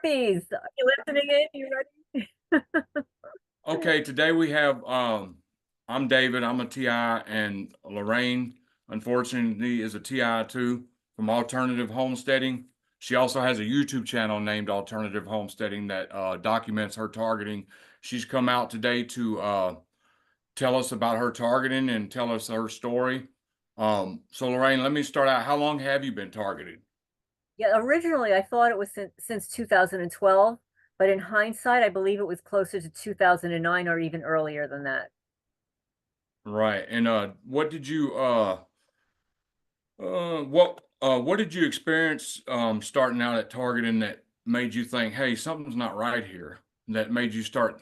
puppies. Are you listening in? You ready? Okay, today we have I'm David, I'm a TI, and Lorraine, unfortunately, is a TI too from Alternative Homesteading. She also has a YouTube channel named Alternative Homesteading that documents her targeting. She's come out today to tell us about her targeting and tell us her story. So Lorraine, let me start out. How long have you been targeted? Yeah, originally I thought it was since 2012, but in hindsight, I believe it was closer to 2009 or even earlier than that. Right. And what did you what did you experience starting out at targeting that made you think, hey, something's not right here? That made you start.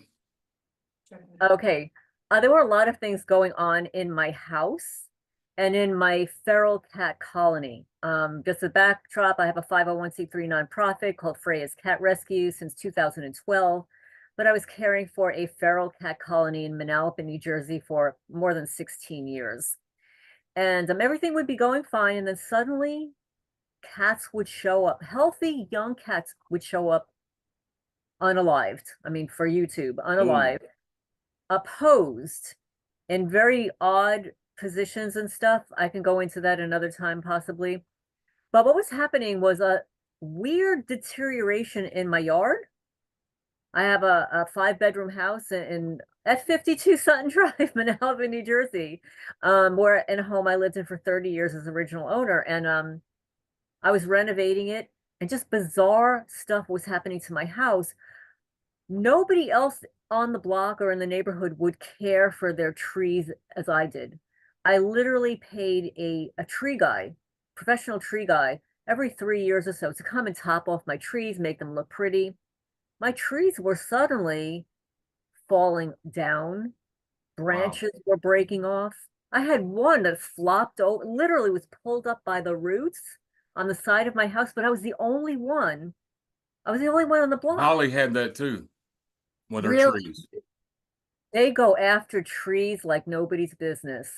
Okay. There were a lot of things going on in my house and in my feral cat colony. Just a backdrop, I have a 501c3 nonprofit called Freya's Cat Rescue since 2012, but I was caring for a feral cat colony in Manalapan, New Jersey for more than 16 years. And everything would be going fine, and then suddenly cats would show up. Healthy young cats would show up unalived. I mean, for YouTube, Ooh, unalived, opposed in very odd positions and stuff. I can go into that another time possibly. But what was happening was a weird deterioration in my yard. I have a 5-bedroom house at 52 Sutton Drive, Manalapan, New Jersey, where in a home I lived in for 30 years as original owner. And I was renovating it, and just bizarre stuff was happening to my house. Nobody else on the block or in the neighborhood would care for their trees as I did. I literally paid a tree guy, professional tree guy, every 3 years or so to come and top off my trees, make them look pretty. My trees were suddenly falling down, wow. branches were breaking off. I had one that flopped over, literally was pulled up by the roots on the side of my house, but I was the only one. I was the only one on the block. Holly had that too with her Really, trees. they go after trees like nobody's business.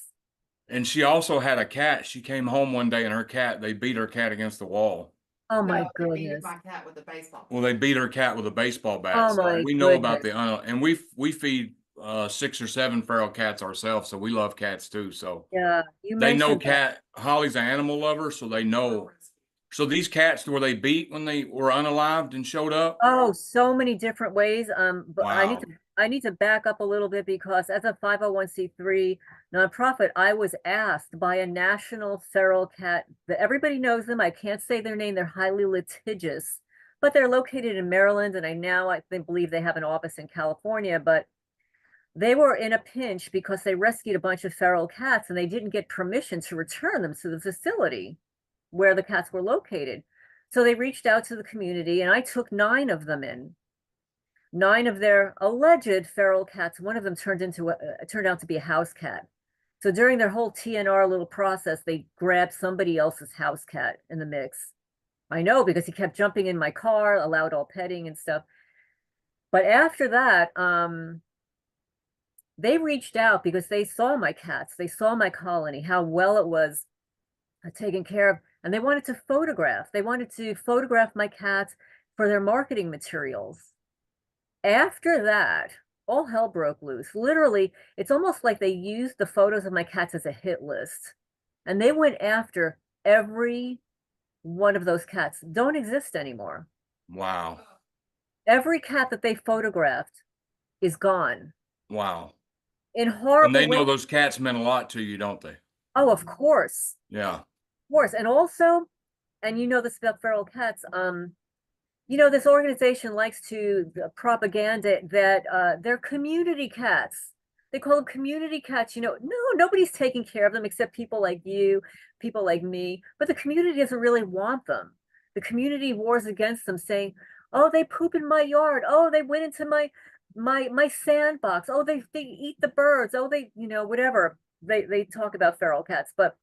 And she also had a cat. She came home one day and they beat her cat against the wall. Oh No, my they beat goodness. my cat with a baseball Well, bat. they beat her cat with a baseball bat. Oh So my we know about goodness. the, and we feed 6 or 7 feral cats ourselves. So we love cats too. So Yeah, you they know mentioned that. Holly's an animal lover. So they know. So these cats were they beat when they were unalived and showed up? Oh, so many different ways. But Wow. I need to back up a little bit because as a 501c3 nonprofit, I was asked by a national feral cat that everybody knows them. I can't say their name. They're highly litigious, but they're located in Maryland, and I believe they have an office in California, but they were in a pinch because they rescued a bunch of feral cats and they didn't get permission to return them to the facility where the cats were located. So they reached out to the community, and I took 9 of them in. 9 of their alleged feral cats. One of them turned out to be a house cat. So during their whole TNR little process, they grabbed somebody else's house cat in the mix. I know because he kept jumping in my car, allowed all petting and stuff. But after that, they reached out because they saw my cats, they saw my colony, how well it was taken care of, and they wanted to photograph. They wanted to photograph my cats for their marketing materials. After that, all hell broke loose. Literally, it's almost like they used the photos of my cats as a hit list. And they went after every one of those cats. Don't exist anymore. Wow. Every cat that they photographed is gone Wow. in And horrible they know ways. those cats meant a lot to you, don't they? Oh, of course. Yeah. Of course. And also, and you know this about feral cats, this organization likes to propaganda that they're community cats. They call them community cats. No, nobody's taking care of them except people like you, people like me. But the community doesn't really want them. The community wars against them, saying, "Oh, they poop in my yard. Oh, they went into my sandbox. Oh, they eat the birds. Oh, they whatever." They talk about feral cats, but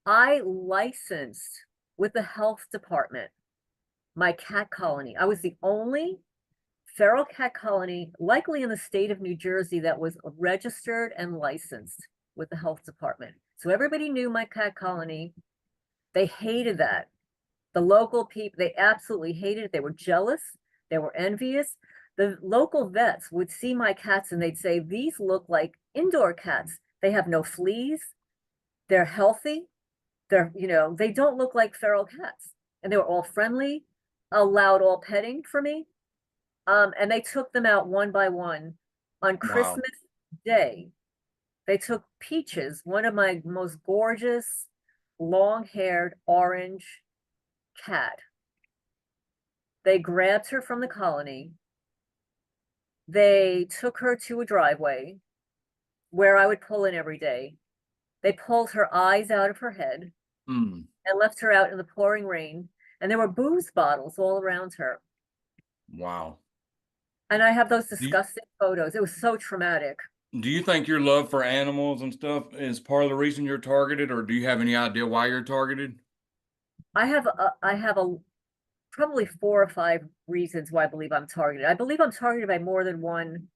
I licensed with the health department my cat colony. I was the only feral cat colony, likely in the state of New Jersey, that was registered and licensed with the health department. So everybody knew my cat colony. They hated that. The local people, they absolutely hated it. They were jealous. They were envious. The local vets would see my cats and they'd say, these look like indoor cats. They have no fleas. They're healthy. They don't look like feral cats. And they were all friendly, allowed all petting for me. And they took them out one by one on Wow. Christmas Day. They took Peaches, one of my most gorgeous, long-haired orange cat. They grabbed her from the colony. They took her to a driveway where I would pull in every day. They pulled her eyes out of her head Mm, and left her out in the pouring rain. And there were booze bottles all around her. wow. And I have those Do you, disgusting photos. It was so traumatic. do you think your love for animals and stuff is part of the reason you're targeted, or do you have any idea why you're targeted? I have probably 4 or 5 reasons why I believe I'm targeted. I believe I'm targeted by more than one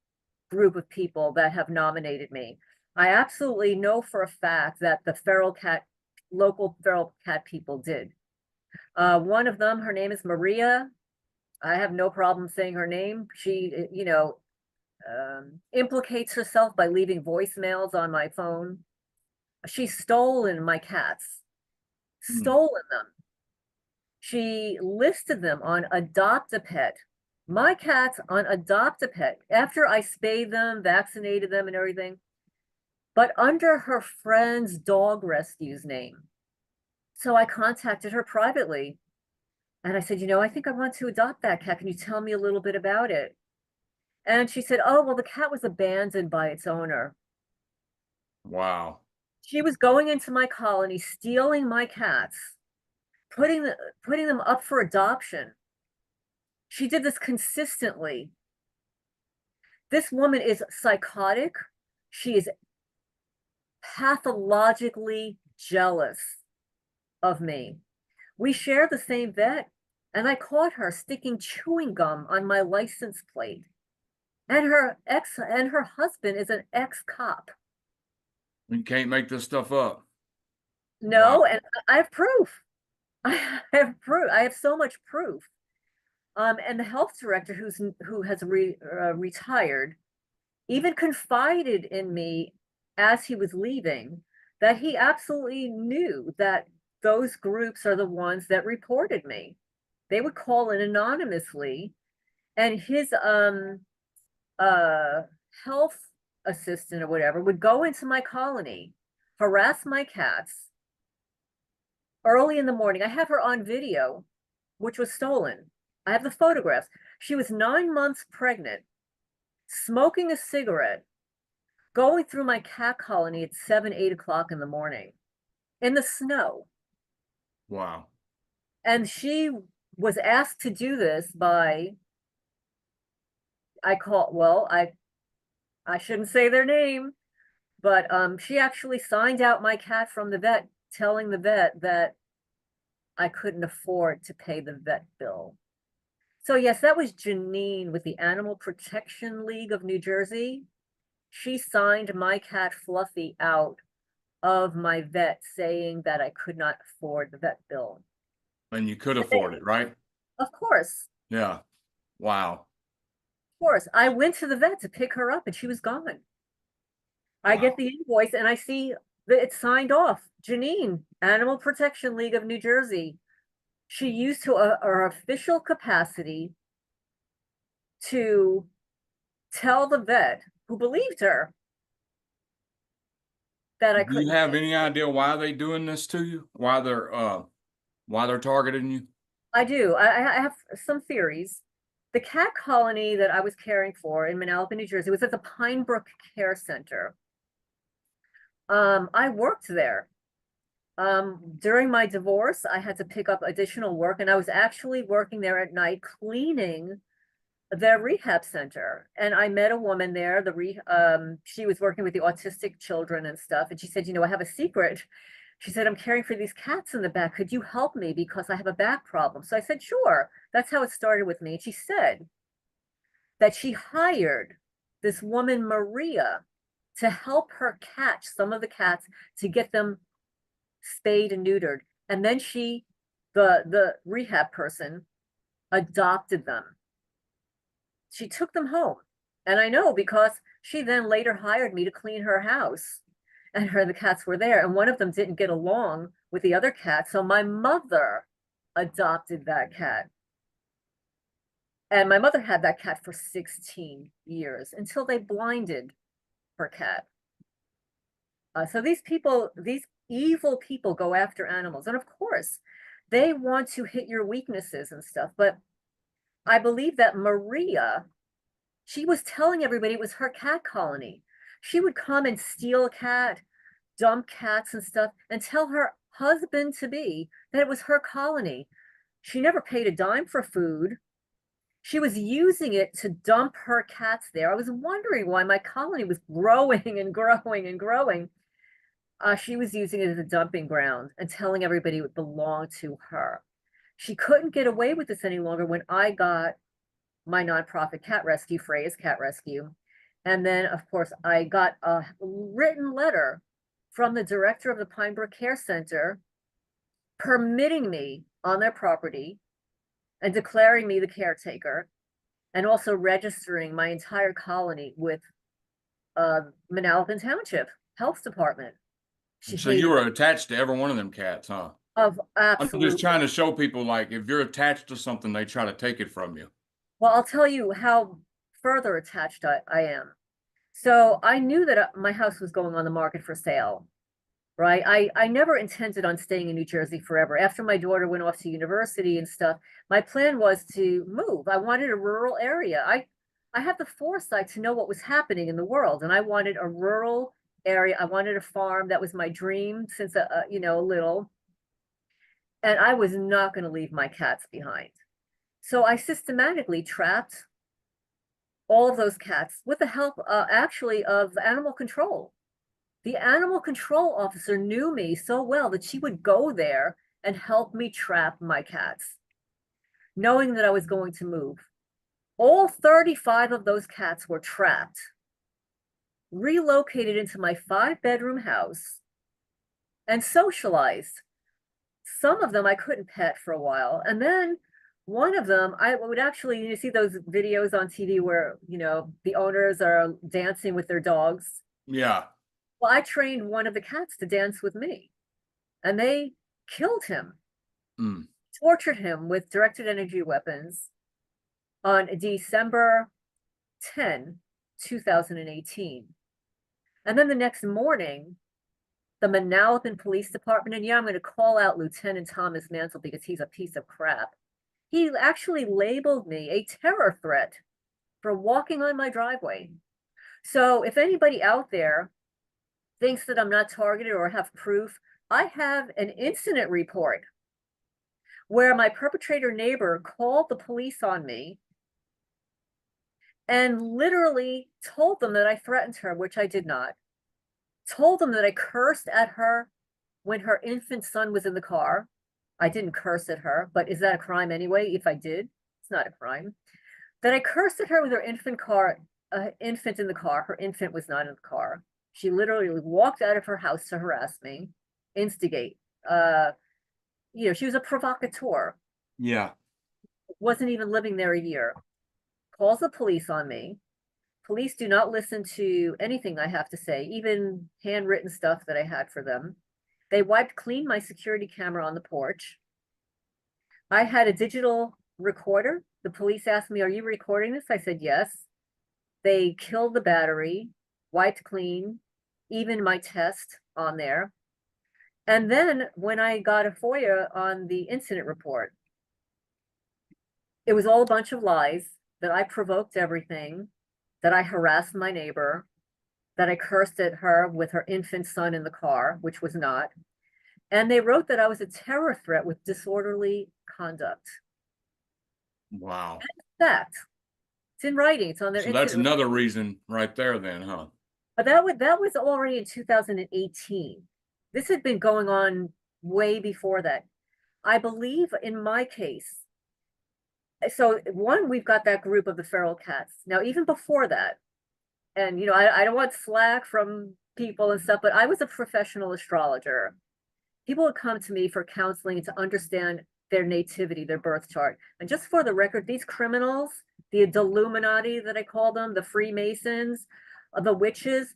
group of people that have nominated me. I absolutely know for a fact that the local feral cat people did. One of them, her name is Maria. I have no problem saying her name. She, implicates herself by leaving voicemails on my phone. She's stolen my cats, Mm, stolen them. She listed them on Adopt a Pet. My cats on Adopt a Pet after I spayed them, vaccinated them, and everything, but under her friend's dog rescue's name. So I contacted her privately and I said, I think I want to adopt that cat. Can you tell me a little bit about it? And she said, oh, well, the cat was abandoned by its owner. wow. She was going into my colony, stealing my cats, putting them up for adoption. She did this consistently. This woman is psychotic. She is pathologically jealous of me. We share the same vet, and I caught her sticking chewing gum on my license plate. And her husband is an ex-cop. You can't make this stuff up. Wow. No, and I have proof. I have proof. I have so much proof. And the health director who has retired even confided in me as he was leaving that he absolutely knew that those groups are the ones that reported me. They would call in anonymously, and his uh health assistant or whatever would go into my colony, harass my cats early in the morning. I have her on video, which was stolen. I have the photographs. She was 9 months pregnant, smoking a cigarette, going through my cat colony at 7, 8 o'clock in the morning in the snow. Wow. And she was asked to do this by, I shouldn't say their name, but she actually signed out my cat from the vet, telling the vet that I couldn't afford to pay the vet bill. So yes, that was Janine with the Animal Protection League of New Jersey. She signed my cat Fluffy out of my vet saying that I could not afford the vet bill. And you could afford it, right? Of course, Yeah. Wow. of course. I went to the vet to pick her up and she was gone. I get Wow. the invoice and I see that it's signed off. Janine, Animal Protection League of New Jersey. She used her official capacity to tell the vet who believed her that I Do you couldn't have pay. any idea why they doing this to you? Why they're targeting you? I do. I have some theories. The cat colony that I was caring for in Manalapan, New Jersey, was at the Pine Brook Care Center. I worked there. During my divorce, I had to pick up additional work, and I was actually working there at night cleaning their rehab center. And I met a woman there. She was working with the autistic children and stuff. And she said, I have a secret. She said, I'm caring for these cats in the back. Could you help me? Because I have a back problem. So I said, sure. That's how it started with me. And she said that she hired this woman, Maria, to help her catch some of the cats to get them spayed and neutered. And then she the rehab person adopted them. She took them home. And I know because she then later hired me to clean her house. And the cats were there. And one of them didn't get along with the other cat. So my mother adopted that cat. And my mother had that cat for 16 years until they blinded her cat. So these people, these evil people go after animals. And of course, they want to hit your weaknesses and stuff. But I believe that Maria, she was telling everybody it was her cat colony. She would come and steal a cat, dump cats and stuff, and tell her husband-to-be that it was her colony. She never paid a dime for food. She was using it to dump her cats there. I was wondering why my colony was growing and growing and growing. She was using it as a dumping ground and telling everybody it belonged to her. She couldn't get away with this any longer when I got my nonprofit cat rescue, Freya's Cat Rescue. And then, of course, I got a written letter from the director of the Pine Brook Care Center permitting me on their property and declaring me the caretaker, and also registering my entire colony with Manalapan Township Health Department. So you were attached to every one of them cats, huh? Of I'm just absolutely. trying to show people, like, if you're attached to something, they try to take it from you. Well, I'll tell you how further attached I am. So I knew that my house was going on the market for sale, right? I never intended on staying in New Jersey forever. After my daughter went off to university and stuff, my plan was to move. I wanted a rural area. I had the foresight to know what was happening in the world, and I wanted a rural area. I wanted a farm. That was my dream since, you know, little. And I was not going to leave my cats behind. So I systematically trapped all of those cats with the help, actually, of animal control. The animal control officer knew me so well that she would go there and help me trap my cats, knowing that I was going to move. All 35 of those cats were trapped, relocated into my 5-bedroom house, and socialized. Some of them I couldn't pet for a while. And then one of them, I would actually, you see those videos on TV where, you know, the owners are dancing with their dogs. Yeah. Well, I trained one of the cats to dance with me, and they killed him, tortured him with directed energy weapons on December 10, 2018. And then the next morning, the Manalapan Police Department, and yeah, I'm going to call out Lieutenant Thomas Mansell because he's a piece of crap. He actually labeled me a terror threat for walking on my driveway. So if anybody out there thinks that I'm not targeted or have proof, I have an incident report where my perpetrator neighbor called the police on me and literally told them that I threatened her, which I did not. Told them that I cursed at her when her infant son was in the car. I didn't curse at her, but is that a crime anyway? If I did, it's not a crime. That I cursed at her with her infant in the car. Her infant was not in the car. She literally walked out of her house to harass me, instigate. You know, she was a provocateur. Yeah. Wasn't even living there a year. Calls the police on me. Police do not listen to anything I have to say, even handwritten stuff that I had for them. They wiped clean my security camera on the porch. I had a digital recorder. The police asked me, "Are you recording this?" I said, "Yes." They killed the battery, wiped clean, even my test on there. And then when I got a FOIA on the incident report, it was all a bunch of lies, that I provoked everything, that I harassed my neighbor, that I cursed at her with her infant son in the car, which was not. And they wrote that I was a terror threat with disorderly conduct. Wow. Fact. It's in writing. It's on their So that's incident. another reason right there then, huh? But that was already in 2018. This had been going on way before that. I believe in my case. So one, we've got that group of the feral cats. Now, even before that, and you know, I don't want slack from people and stuff, but I was a professional astrologer. People would come to me for counseling to understand their nativity, their birth chart. And just for the record, these criminals, the Illuminati that I call them, the Freemasons, the witches,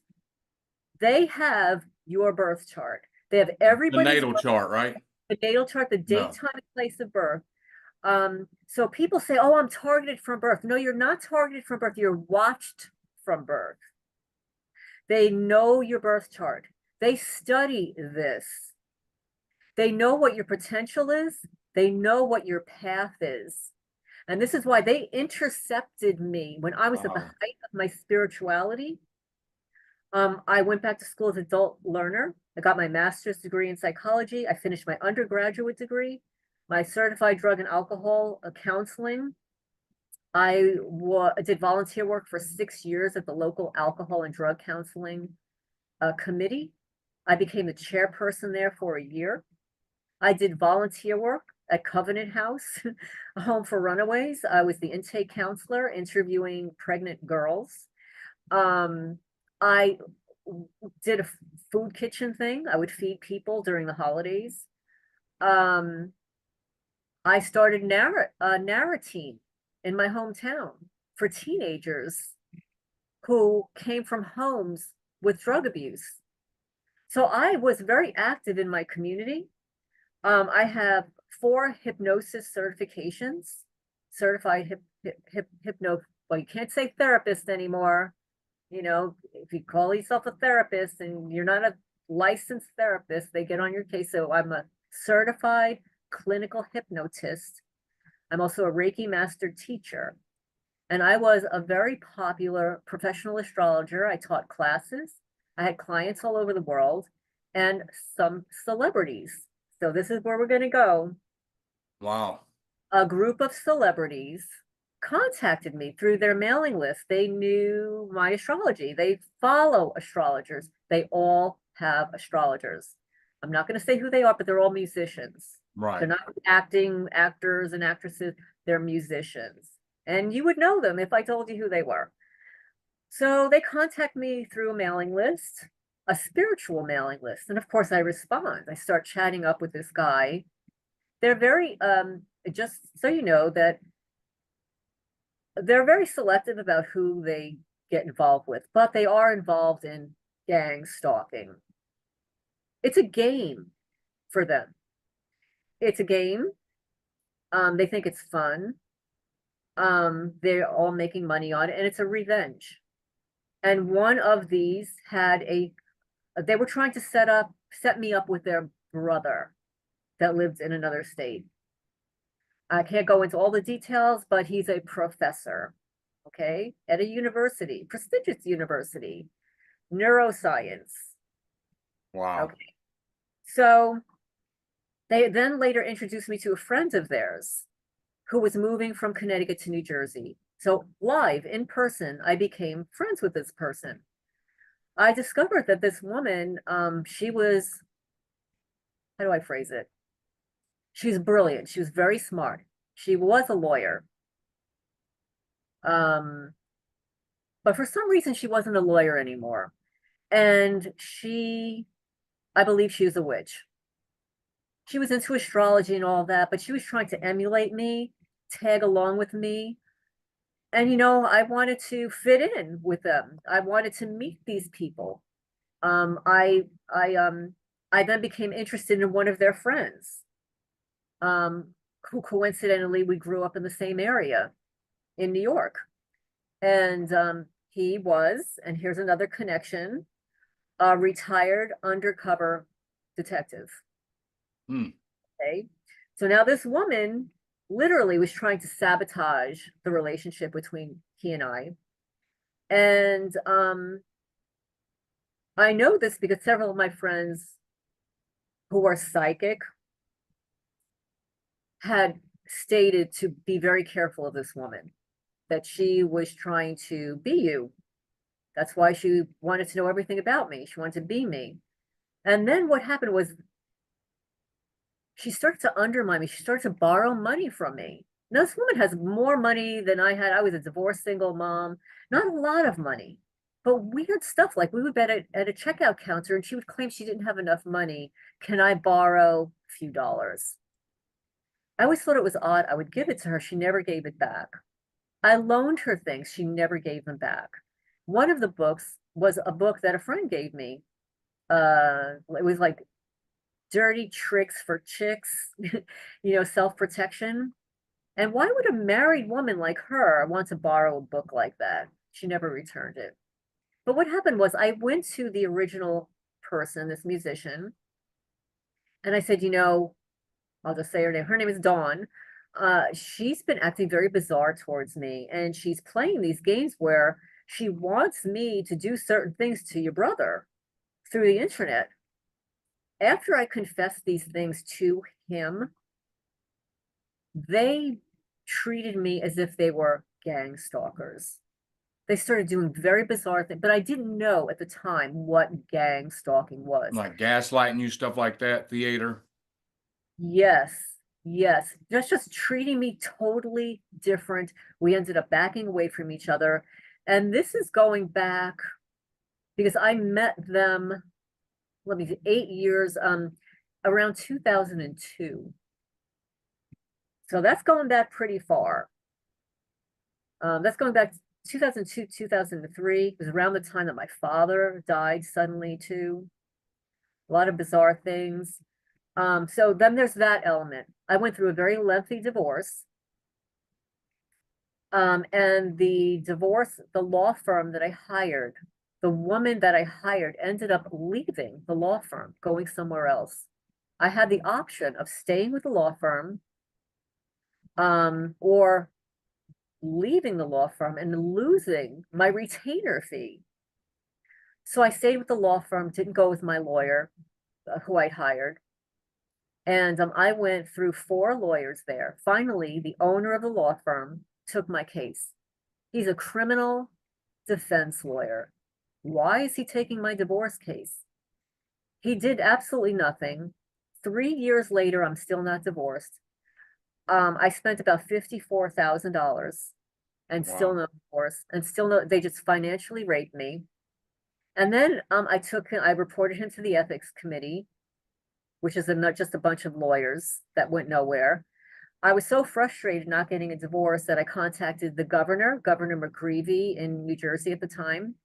they have your birth chart. They have The everybody's natal chart, right? the natal chart, the date, No. time, and place of birth. So people say, oh, I'm targeted from birth. No, you're not targeted from birth. You're watched from birth. They know your birth chart. They study this. They know what your potential is. They know what your path is. And this is why they intercepted me when I was at the Wow. height of my spirituality. I went back to school as an adult learner. I got my master's degree in psychology. I finished my undergraduate degree, my certified drug and alcohol counseling. I did volunteer work for 6 years at the local alcohol and drug counseling committee. I became the chairperson there for a year. I did volunteer work at Covenant House, a home for runaways. I was the intake counselor interviewing pregnant girls. I did a food kitchen thing. I would feed people during the holidays. I started Narratine in my hometown for teenagers who came from homes with drug abuse. So I was very active in my community. I have 4 hypnosis certifications, certified hypno. Well, you can't say therapist anymore. You know, if you call yourself a therapist and you're not a licensed therapist, they get on your case. So I'm a certified clinical hypnotist. I'm also a Reiki master teacher. And I was a very popular professional astrologer. I taught classes. I had clients all over the world and some celebrities. So this is where we're going to go. Wow. A group of celebrities contacted me through their mailing list. They knew my astrology. They follow astrologers. They all have astrologers. I'm not going to say who they are, but they're all musicians. Right. They're not actors and actresses. They're musicians. And you would know them if I told you who they were. So they contact me through a mailing list, a spiritual mailing list. And of course I respond. I start chatting up with this guy. They're very, just so you know that they're very selective about who they get involved with, but they are involved in gang stalking. It's a game for them. It's a game. They think it's fun. They're all making money on it, and it's a revenge. And one of these they were trying to set me up with their brother that lived in another state. I can't go into all the details, but he's a professor, okay, at a university, prestigious university, neuroscience. Wow. Okay. So they then later introduced me to a friend of theirs who was moving from Connecticut to New Jersey. So live in person, I became friends with this person. I discovered that this woman, she was, how do I phrase it? She's brilliant. She was very smart. She was a lawyer. But for some reason, she wasn't a lawyer anymore. And I believe she was a witch. She was into astrology and all that, but she was trying to emulate me, tag along with me. And, I wanted to fit in with them. I wanted to meet these people. I then became interested in one of their friends, who coincidentally we grew up in the same area in New York. And he was, and here's another connection, a retired undercover detective. Hmm. Okay. So now this woman literally was trying to sabotage the relationship between he and I. And I know this because several of my friends who are psychic had stated to be very careful of this woman, that she was trying to be you. That's why she wanted to know everything about me. She wanted to be me. And then what happened was she started to undermine me. She started to borrow money from me. Now, this woman has more money than I had. I was a divorced single mom, not a lot of money, but weird stuff. Like we would be at a checkout counter and she would claim she didn't have enough money. Can I borrow a few dollars? I always thought it was odd. I would give it to her. She never gave it back. I loaned her things. She never gave them back. One of the books was a book that a friend gave me. It was like Dirty Tricks for Chicks, self-protection. And why would a married woman like her want to borrow a book like that? She never returned it. But what happened was I went to the original person, this musician, and I said, I'll just say her name. Her name is Dawn. She's been acting very bizarre towards me, and she's playing these games where she wants me to do certain things to your brother through the internet. After I confessed these things to him, they treated me as if they were gang stalkers. They started doing very bizarre things, but I didn't know at the time what gang stalking was. Like gaslighting you, stuff like that, theater. Yes, yes. Just treating me totally different. We ended up backing away from each other. And this is going back because I met them, let me see, 8 years, around 2002. So that's going back pretty far. That's going back 2002, 2003. It was around the time that my father died suddenly too. A lot of bizarre things. So then there's that element. I went through a very lengthy divorce. And the law firm that I hired, the woman that I hired ended up leaving the law firm, going somewhere else. I had the option of staying with the law firm, or leaving the law firm and losing my retainer fee. So I stayed with the law firm, didn't go with my lawyer, who I'd hired. And I went through 4 lawyers there. Finally, the owner of the law firm took my case. He's a criminal defense lawyer. Why is he taking my divorce case? He did absolutely nothing. 3 years later, I'm still not divorced. I spent about $54,000 and still Wow. no divorce, and still no, they just financially raped me. And then I reported him to the ethics committee, which is not just a bunch of lawyers that went nowhere. I was so frustrated not getting a divorce that I contacted the governor, Governor McKee in New Jersey at the time.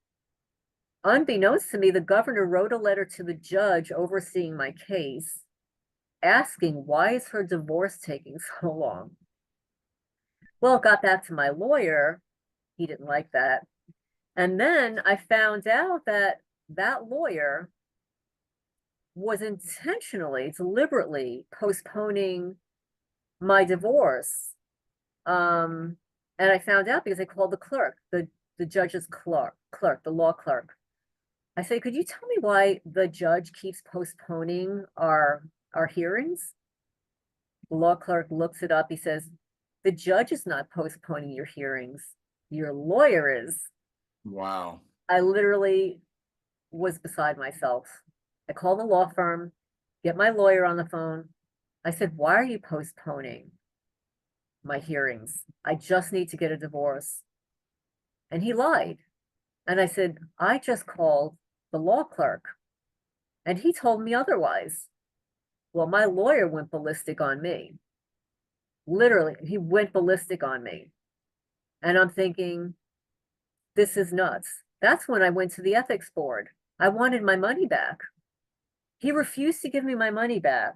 Unbeknownst to me, the governor wrote a letter to the judge overseeing my case, asking why is her divorce taking so long? Well, it got back to my lawyer. He didn't like that. And then I found out that that lawyer was intentionally, deliberately postponing my divorce. And I found out because I called the clerk, the judge's clerk, the law clerk. I say, could you tell me why the judge keeps postponing our hearings? The law clerk looks it up. He says, the judge is not postponing your hearings. Your lawyer is. Wow. I literally was beside myself. I called the law firm, get my lawyer on the phone. I said, why are you postponing my hearings? I just need to get a divorce. And he lied. And I said, I just called the law clerk and he told me otherwise. Well, my lawyer went ballistic on me. Literally, he went ballistic on me. And I'm thinking, this is nuts. That's when I went to the ethics board. I wanted my money back. He refused to give me my money back,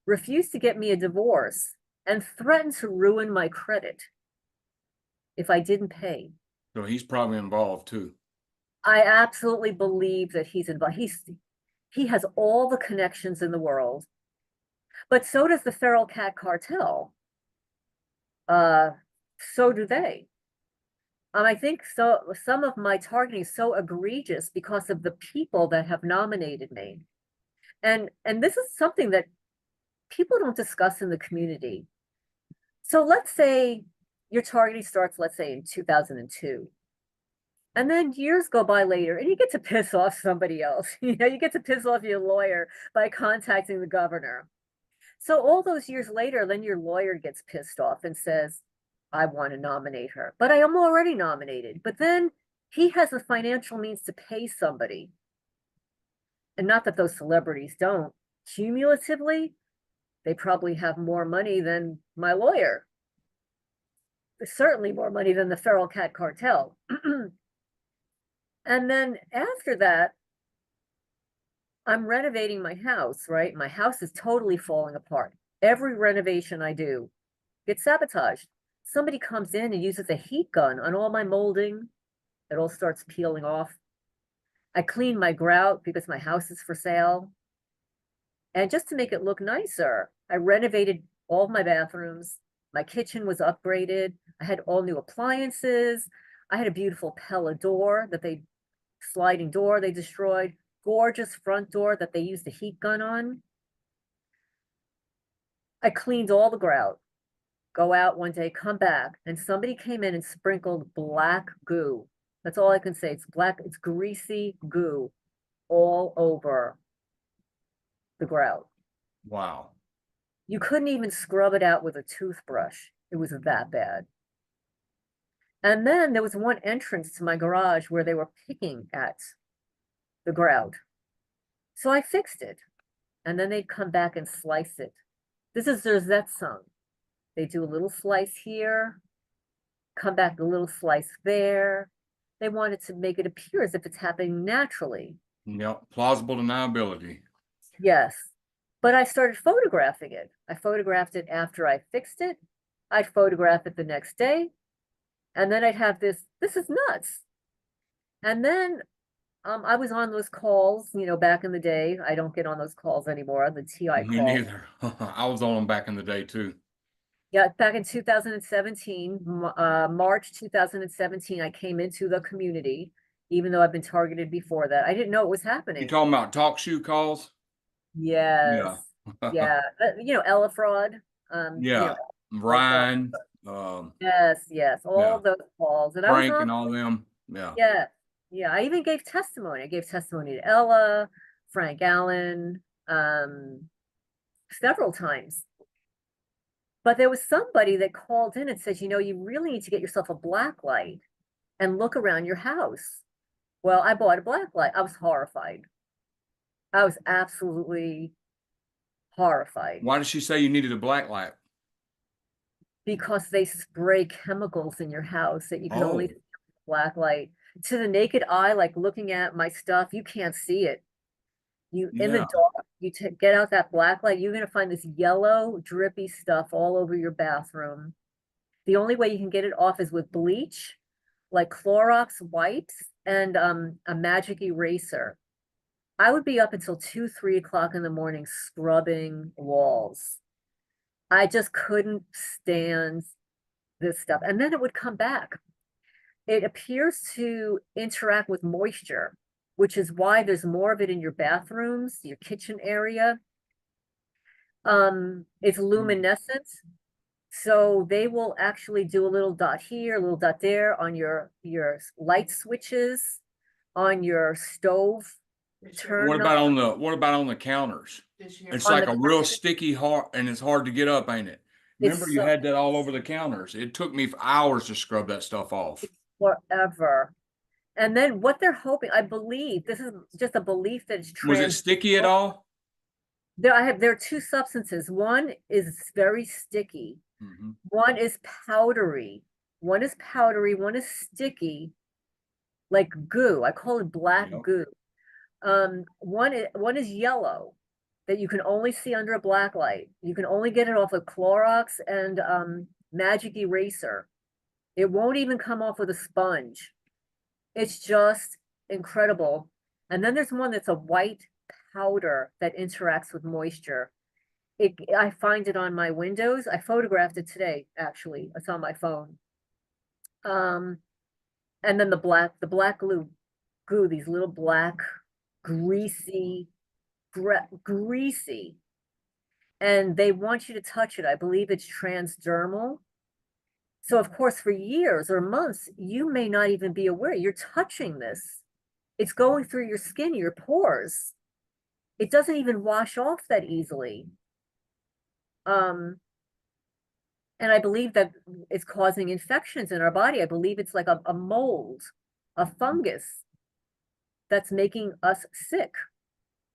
refused to get me a divorce, and threatened to ruin my credit if I didn't pay. So he's probably involved too. I absolutely believe that he's involved. He has all the connections in the world, but so does the feral cat cartel. So do they. I think so. Some of my targeting is so egregious because of the people that have nominated me. And this is something that people don't discuss in the community. So let's say your targeting starts, let's say in 2002. And then years go by later and you get to piss off somebody else. You get to piss off your lawyer by contacting the governor. So all those years later, then your lawyer gets pissed off and says, I want to nominate her, but I am already nominated. But then he has the financial means to pay somebody. And not that those celebrities don't. Cumulatively, They probably have more money than my lawyer. Certainly more money than the feral cat cartel. And then after that, I'm renovating my house, right? My house is totally falling apart. Every renovation I do gets sabotaged. Somebody comes in and uses a heat gun on all my molding. It all starts peeling off. I clean my grout because my house is for sale. And just to make it look nicer, I renovated all my bathrooms. My kitchen was upgraded. I had all new appliances. I had a beautiful Pella door sliding door they destroyed. Gorgeous front door that they used a heat gun on. I cleaned all the grout. Go out one day, come back, and somebody came in and sprinkled black goo. That's all I can say. It's black, it's greasy goo all over the grout. Wow. You couldn't even scrub it out with a toothbrush. It was that bad. And then there was one entrance to my garage where they were picking at the grout. So I fixed it. And then they'd come back and slice it. This is their Zetsung. They do a little slice here, come back a little slice there. They wanted to make it appear as if it's happening naturally. Yep. Plausible deniability. Yes. But I started photographing it. I photographed it after I fixed it. I'd photograph it the next day. And then I'd have this is nuts. And then I was on those calls, back in the day. I don't get on those calls anymore, the TI Me call. neither. I was on them back in the day too. Yeah, back in 2017, March 2017, I came into the community, even though I've been targeted before that. I didn't know it was You happening. talking about talk shoe calls? Yes. Yeah. Yeah. Ella fraud. Yeah. Like Ryan, yes, yeah. all those calls. And I was Frank on, and all them. Yeah. yeah, yeah. I even gave testimony. I gave testimony to Ella, Frank Allen, several times. But there was somebody that called in and says, you really need to get yourself a black light and look around your house. Well, I bought a black light. I was horrified. I was absolutely horrified Why did she say you needed a black light? because they spray chemicals in your house that you can only Oh, see with black light. To the naked eye, like looking at my stuff, you can't see it. In the yeah. dark, get out that black light, you're gonna find this yellow drippy stuff all over your bathroom. The only way you can get it off is with bleach, like Clorox wipes and a magic eraser. I would be up until 2, 3 o'clock in the morning scrubbing walls. I just couldn't stand this stuff. And then it would come back. It appears to interact with moisture, which is why there's more of it in your bathrooms, your kitchen area. It's luminescent. So they will actually do a little dot here, a little dot there on your light switches, on your stove turn knob, What about on the counters? It's on like the a real sticky hard and it's hard to get up, ain't it? Remember it's you so had that all over the counters. It took me hours to scrub that stuff off. forever. And then what they're hoping, I believe, this is just a belief that it's Was it trans. sticky at all? There are two substances. One is very sticky. Hmm. One is powdery. One is powdery. One is sticky, like goo. I call it black Yep. goo. One is yellow that you can only see under a black light. You can only get it off of Clorox and magic eraser. It won't even come off with a sponge. It's just incredible. And then there's one that's a white powder that interacts with moisture. I find it on my windows. I photographed it today, actually. It's on my phone. And then the black goo, these little black, greasy, greasy. And they want you to touch it. I believe it's transdermal. So of course, for years or months, you may not even be aware you're touching this. It's going through your skin, your pores. It doesn't even wash off that easily. And I believe that it's causing infections in our body. I believe it's like a mold, a fungus that's making us sick.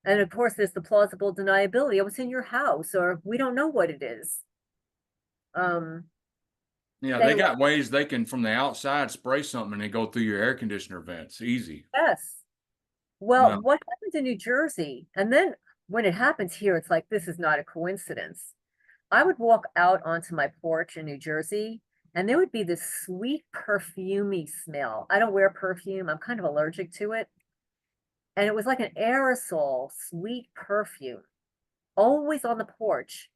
And of course, there's the plausible deniability. Oh, it's in your house, or we don't know what it is. Um, Yeah, they anyway, got ways they can from the outside spray something and they go through your air conditioner vents. Easy. yes. Well, Yeah. what happened in New Jersey? And then when it happens here, it's like, this is not a coincidence. I would walk out onto my porch in New Jersey, and there would be this sweet perfumey smell. I don't wear perfume. I'm kind of allergic to it. And it was like an aerosol, sweet perfume, always on the porch,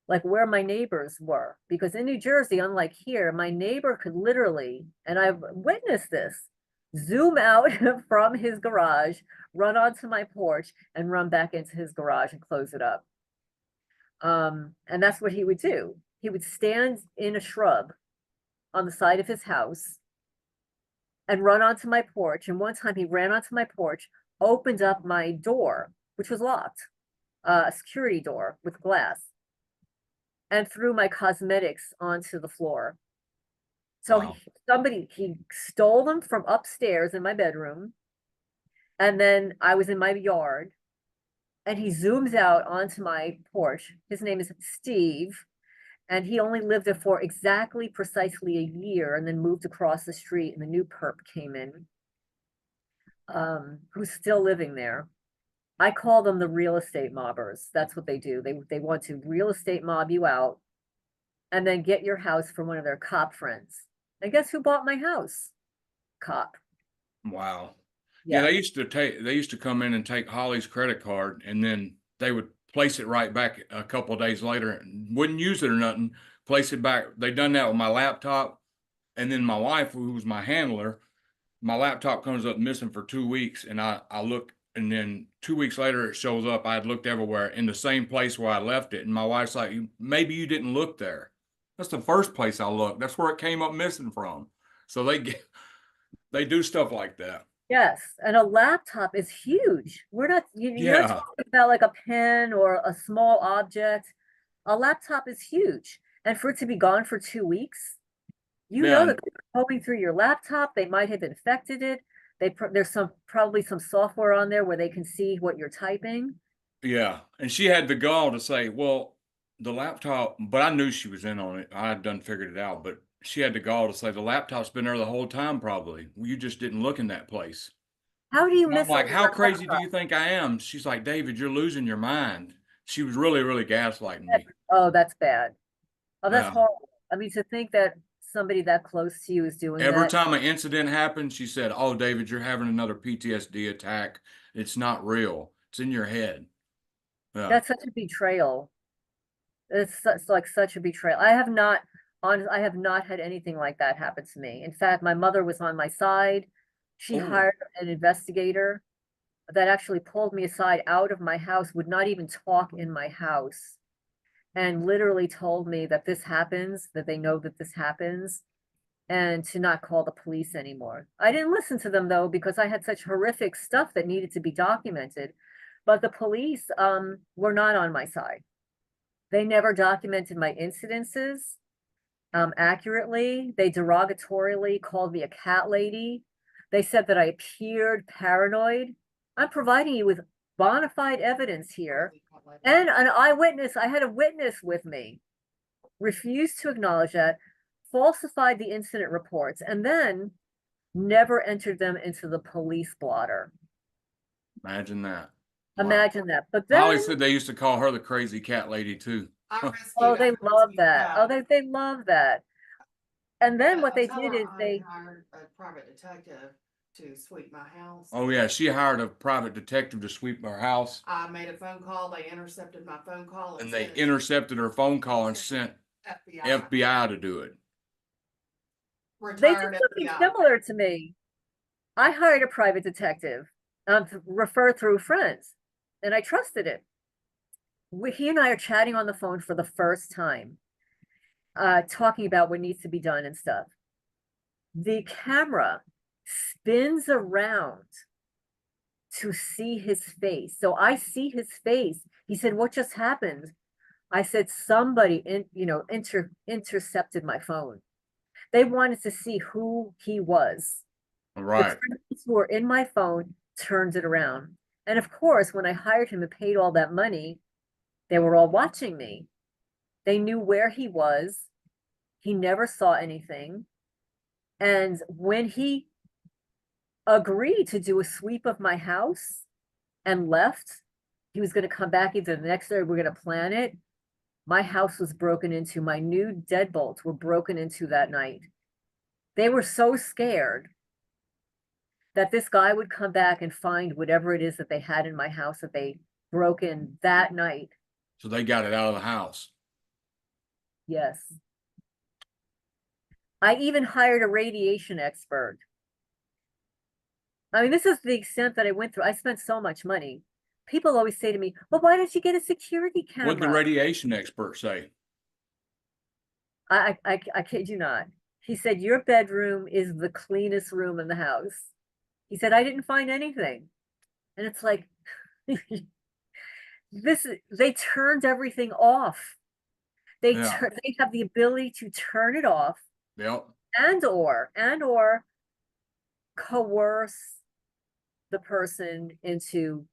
like where my neighbors were. Because in New Jersey, unlike here, my neighbor could literally, and I've witnessed this, zoom out from his garage, run onto my porch, and run back into his garage and close it up. And that's what he would do. He would stand in a shrub on the side of his house and run onto my porch. And one time he ran onto my porch, opened up my door, which was locked, a security door with glass, and threw my cosmetics onto the floor. So Wow. he stole them from upstairs in my bedroom. And then I was in my yard, and he zooms out onto my porch. His name is Steve, and he only lived there for exactly precisely a year and then moved across the street, and the new perp came in, who's still living there. I call them the real estate mobbers. That's what they do. They want to real estate mob you out and then get your house from one of their cop friends. And guess who bought my house? Cop. Wow. Yeah, Yeah. they used to come in and take Holly's credit card and then they would place it right back a couple of days later and wouldn't use it or nothing, place it back. They done that with my laptop. And then my wife, who was my handler, my laptop comes up missing for 2 weeks and I look and then 2 weeks later it shows up. I had looked everywhere in the same place where I left it. And my wife's like, maybe you didn't look there. That's the first place I looked. That's where it came up missing from. So they do stuff like that. Yes. And a laptop is huge. You're not Yeah. talking about like a pen or a small object. A laptop is huge. And for it to be gone for 2 weeks, you know Yeah. that they're combing through your laptop. They might have infected it. There's probably some software on there where they can see what you're typing. Yeah. And she had the gall to say, well, the laptop, but I knew she was in on it. I had done figured it out, but she had the gall to say the laptop's been there the whole time, probably. Well, you just didn't look in that place. How do you And I'm miss a like, how crazy do laptop? you think I am? She's like, David, you're losing your mind. She was really, really gaslighting me. Oh, that's bad. Oh, that's Yeah. horrible. I mean, to think that somebody that close to you is doing Every that, time an incident happened, she said, oh, David, you're having another PTSD attack. It's not real. It's in your head. Yeah. that's such a betrayal. It's like such a betrayal. I have not had anything like that happen to me. In fact, my mother was on my side. She Oh, hired an investigator that actually pulled me aside out of my house, would not even talk in my house, and literally told me that this happens, that they know that this happens, and to not call the police anymore. I didn't listen to them though, because I had such horrific stuff that needed to be documented. But the police were not on my side. They never documented my incidences accurately. They derogatorily called me a cat lady. They said that I appeared paranoid. I'm providing you with bona fide evidence here. And an eyewitness, I had a witness with me, refused to acknowledge that, falsified the incident reports, and then never entered them into the police blotter. imagine that. Wow. Imagine that. But Holly then, said they used to call her the crazy cat lady too. oh, they love that. Oh, they love that. And then what they did is I they, hired a private detective to sweep my house. Oh yeah, she hired a private detective to sweep her house, I made a phone call, they intercepted my phone call and and they said intercepted her phone call and sent FBI. FBI to do it. they did Retired something FBI. similar to me. I hired a private detective, to refer through friends, and I trusted it. He and I are chatting on the phone for the first time, talking about what needs to be done and stuff. The camera spins around to see his face. So I see his face. He said, "What just happened?" I said, "Somebody intercepted my phone." They wanted to see who he was. All The right. friends who were in my phone turned it around. And of course, when I hired him and paid all that money, they were all watching me. They knew where he was. He never saw anything. And when he agreed to do a sweep of my house and left, he was going to come back either the next day or we're going to plan it. My house was broken into. My new deadbolts were broken into that night. They were so scared that this guy would come back and find whatever it is that they had in my house that they broke in that night. So they got it out of the house. Yes. I even hired a radiation expert. I mean, this is the extent that I went through. I spent so much money. People always say to me, well, why don't you get a security camera? What'd the radiation expert say? I kid you not. He said, your bedroom is the cleanest room in the house. He said, I didn't find anything. And it's like, they turned everything off. They have the ability to turn it off. Yep. And or coerce the person into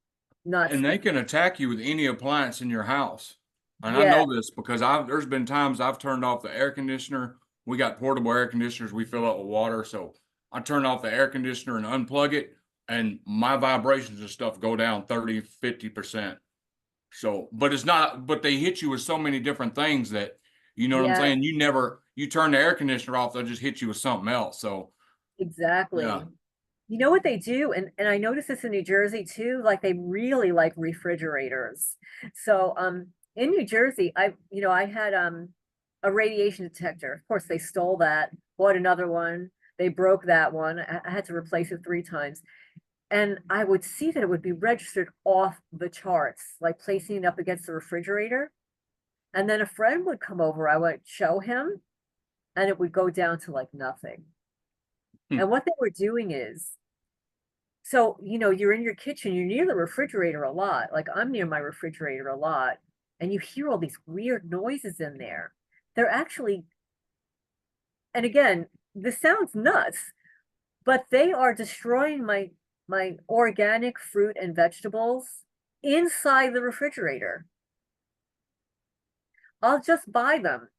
not. And they can attack you with any appliance in your house. And I Yeah. know this because there's been times I've turned off the air conditioner. We got portable air conditioners we fill up with water. So I turn off the air conditioner and unplug it, and my vibrations and stuff go down 30, 50%. So, but they hit you with so many different things that, you know what I'm saying? You turn the air conditioner off, they'll just hit you with something else. So Exactly. yeah. You know what they do, and I noticed this in New Jersey too, like they really like refrigerators. So in New Jersey, I had a radiation detector. Of course, they stole that, bought another one, they broke that one. I had to replace it 3 times. And I would see that it would be registered off the charts, like placing it up against the refrigerator. And then a friend would come over, I would show him, and it would go down to like nothing. And what they were doing is, so, you're in your kitchen, you're near the refrigerator a lot. Like I'm near my refrigerator a lot, and you hear all these weird noises in there. They're actually, and again, this sounds nuts, but they are destroying my organic fruit and vegetables inside the refrigerator. I'll just buy them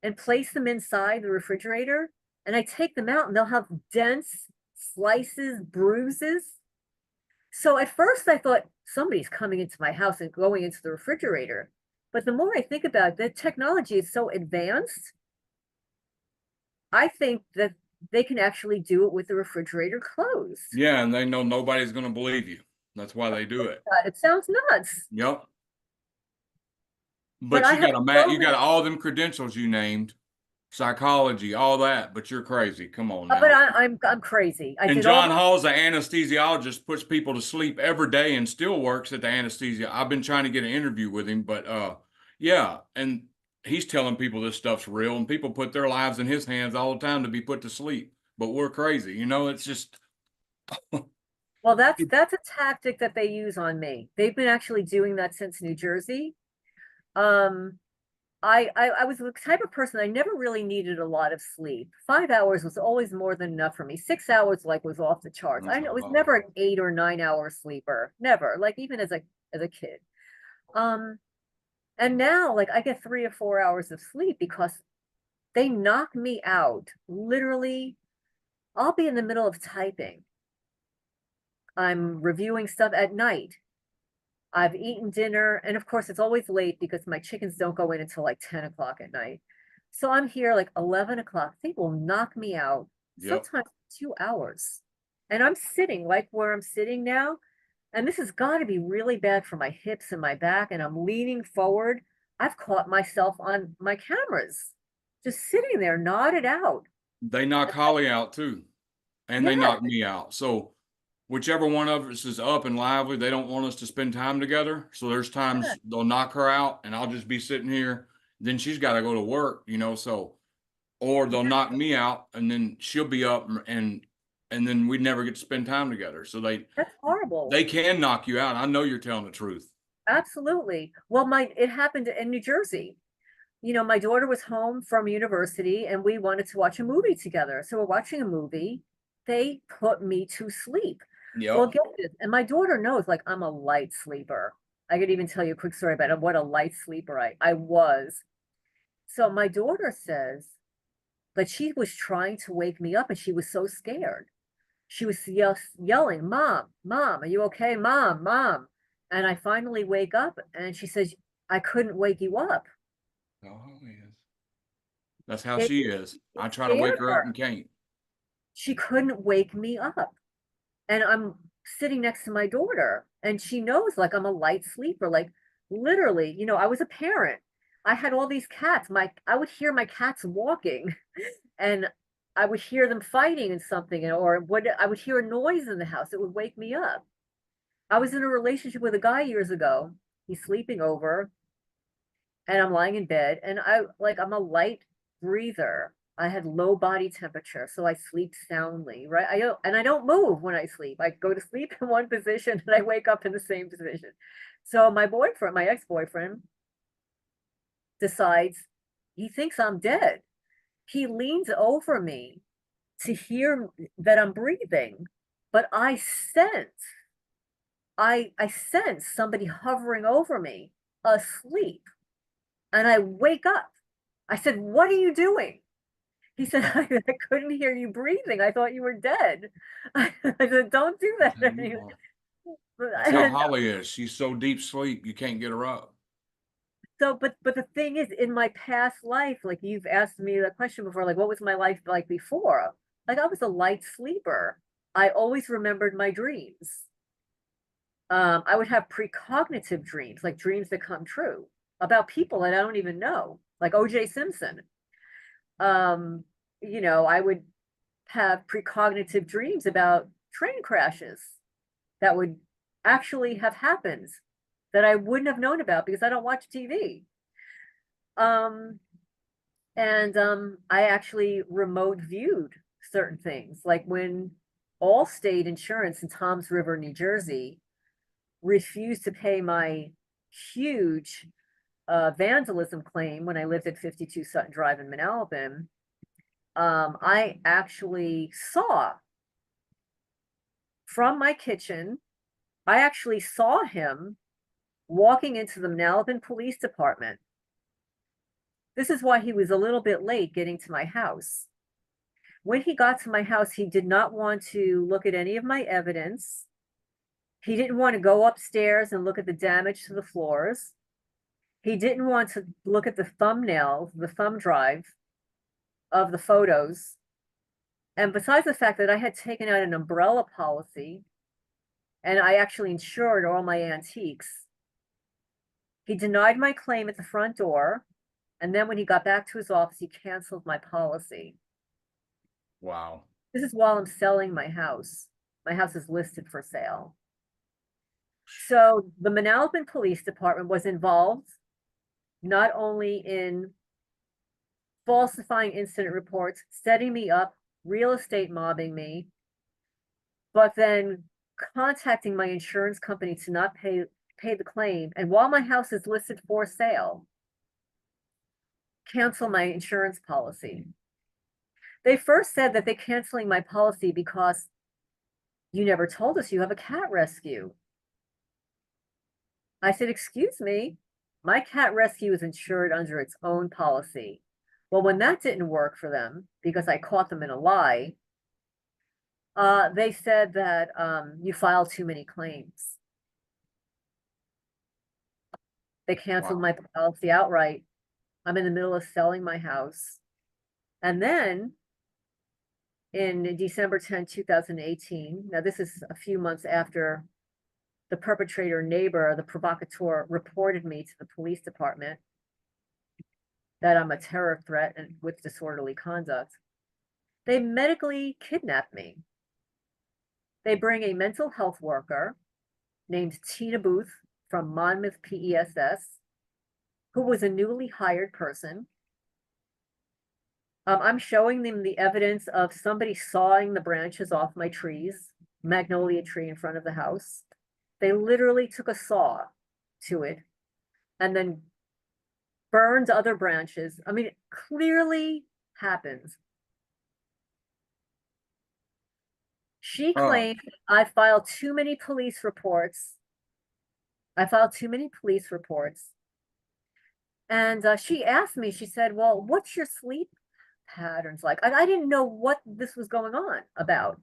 and place them inside the refrigerator, and I take them out and they'll have dents, slices, bruises. So at first I thought somebody's coming into my house and going into the refrigerator. But the more I think about it, the technology is so advanced. I think that they can actually do it with the refrigerator closed. Yeah, and they know nobody's going to believe you. That's why they do it. God, it sounds nuts. Yep. But you got all them credentials you named, psychology, all that, but you're crazy. Come on now. But I'm crazy. And John Hall's an anesthesiologist, puts people to sleep every day and still works at the anesthesia. I've been trying to get an interview with him, but yeah, and he's telling people this stuff's real, and people put their lives in his hands all the time to be put to sleep. But we're crazy, it's just. Well, that's a tactic that they use on me. They've been actually doing that since New Jersey. I was the type of person, I never really needed a lot of sleep. 5 hours was always more than enough for me. 6 hours was off the charts. I was never an 8 or 9 hour sleeper. Never, like even as a kid. And now I get 3 or 4 hours of sleep because they knock me out. Literally, I'll be in the middle of typing. I'm reviewing stuff at night. I've eaten dinner, and of course it's always late because my chickens don't go in until like 10 o'clock at night. So I'm here like 11 o'clock. They will knock me out, sometimes 2 hours. And I'm sitting like where I'm sitting now. And this has got to be really bad for my hips and my back. And I'm leaning forward. I've caught myself on my cameras, just sitting there, nodded out. They knock Holly out too. And they knock me out. So whichever one of us is up and lively, they don't want us to spend time together. So there's times they'll knock her out and I'll just be sitting here. Then she's got to go to work, or they'll knock me out and then she'll be up and then we never get to spend time together. So that's horrible. They can knock you out. I know you're telling the truth. Absolutely. Well, it happened in New Jersey. My daughter was home from university and we wanted to watch a movie together. So we're watching a movie. They put me to sleep. Well, Yep. get this, and my daughter knows, like, I'm a light sleeper. I could even tell you a quick story about what a light sleeper I was. So my daughter says that she was trying to wake me up and she was so scared. She was yelling, Mom, Mom, are you okay? Mom, Mom. And I finally wake up and she says, I couldn't wake you up. Oh, yes. That's how It, she is. it I try to wake scared her up her. and can't. She couldn't wake me up. And I'm sitting next to my daughter and she knows, like, I'm a light sleeper. Like, literally, I was a parent. I had all these cats. I would hear my cats walking and I would hear them fighting and something, or what, I would hear a noise in the house. It would wake me up. I was in a relationship with a guy years ago. He's sleeping over and I'm lying in bed and I'm a light breather. I had low body temperature, so I sleep soundly, right? I don't move when I sleep. I go to sleep in one position and I wake up in the same position. So my boyfriend, my ex-boyfriend, decides he thinks I'm dead. He leans over me to hear that I'm breathing, but I sense somebody hovering over me, asleep, and I wake up. I said, "What are you doing?" He said, I couldn't hear you breathing. I thought you were dead. I said, don't do I'll that. tell you what. That's how And Holly is. She's so deep sleep, you can't get her up. so, but the thing is, in my past life, like you've asked me that question before, like what was my life like before? Like I was a light sleeper. I always remembered my dreams. I would have precognitive dreams, like dreams that come true about people that I don't even know, like OJ Simpson. Um, I would have precognitive dreams about train crashes that would actually have happened that I wouldn't have known about because I don't watch TV. Um, and I actually remote viewed certain things, like when Allstate Insurance in Toms River, New Jersey, refused to pay my huge vandalism claim when I lived at 52 Sutton Drive in Manalapan. I actually saw from my kitchen, I actually saw him walking into the Manalapan Police Department. This is why he was a little bit late getting to my house. When he got to my house, he did not want to look at any of my evidence. He didn't want to go upstairs and look at the damage to the floors. He didn't want to look at the thumbnail, the thumb drive of the photos. And besides the fact that I had taken out an umbrella policy and I actually insured all my antiques, he denied my claim at the front door. And then when he got back to his office, he canceled my policy. Wow. This is while I'm selling my house. My house is listed for sale. So the Manalapan Police Department was involved not only in falsifying incident reports, setting me up, real estate mobbing me, but then contacting my insurance company to not pay the claim. And while my house is listed for sale, cancel my insurance policy. They first said that they're canceling my policy because you never told us you have a cat rescue. I said, excuse me, my cat rescue is insured under its own policy. Well, when that didn't work for them, because I caught them in a lie, they said that you filed too many claims. They canceled Wow. my policy outright. I'm in the middle of selling my house. And then in December 10, 2018, now this is a few months after the perpetrator neighbor, the provocateur, reported me to the police department that I'm a terror threat and with disorderly conduct. They medically kidnapped me. They bring a mental health worker named Tina Booth from Monmouth PESS, who was a newly hired person. I'm showing them the evidence of somebody sawing the branches off my trees, magnolia tree in front of the house. They literally took a saw to it and then burned other branches. I mean, it clearly happens. She Oh. claimed I filed too many police reports. I filed too many police reports. And she asked me, she said, well, what's your sleep patterns like? I didn't know what this was going on about.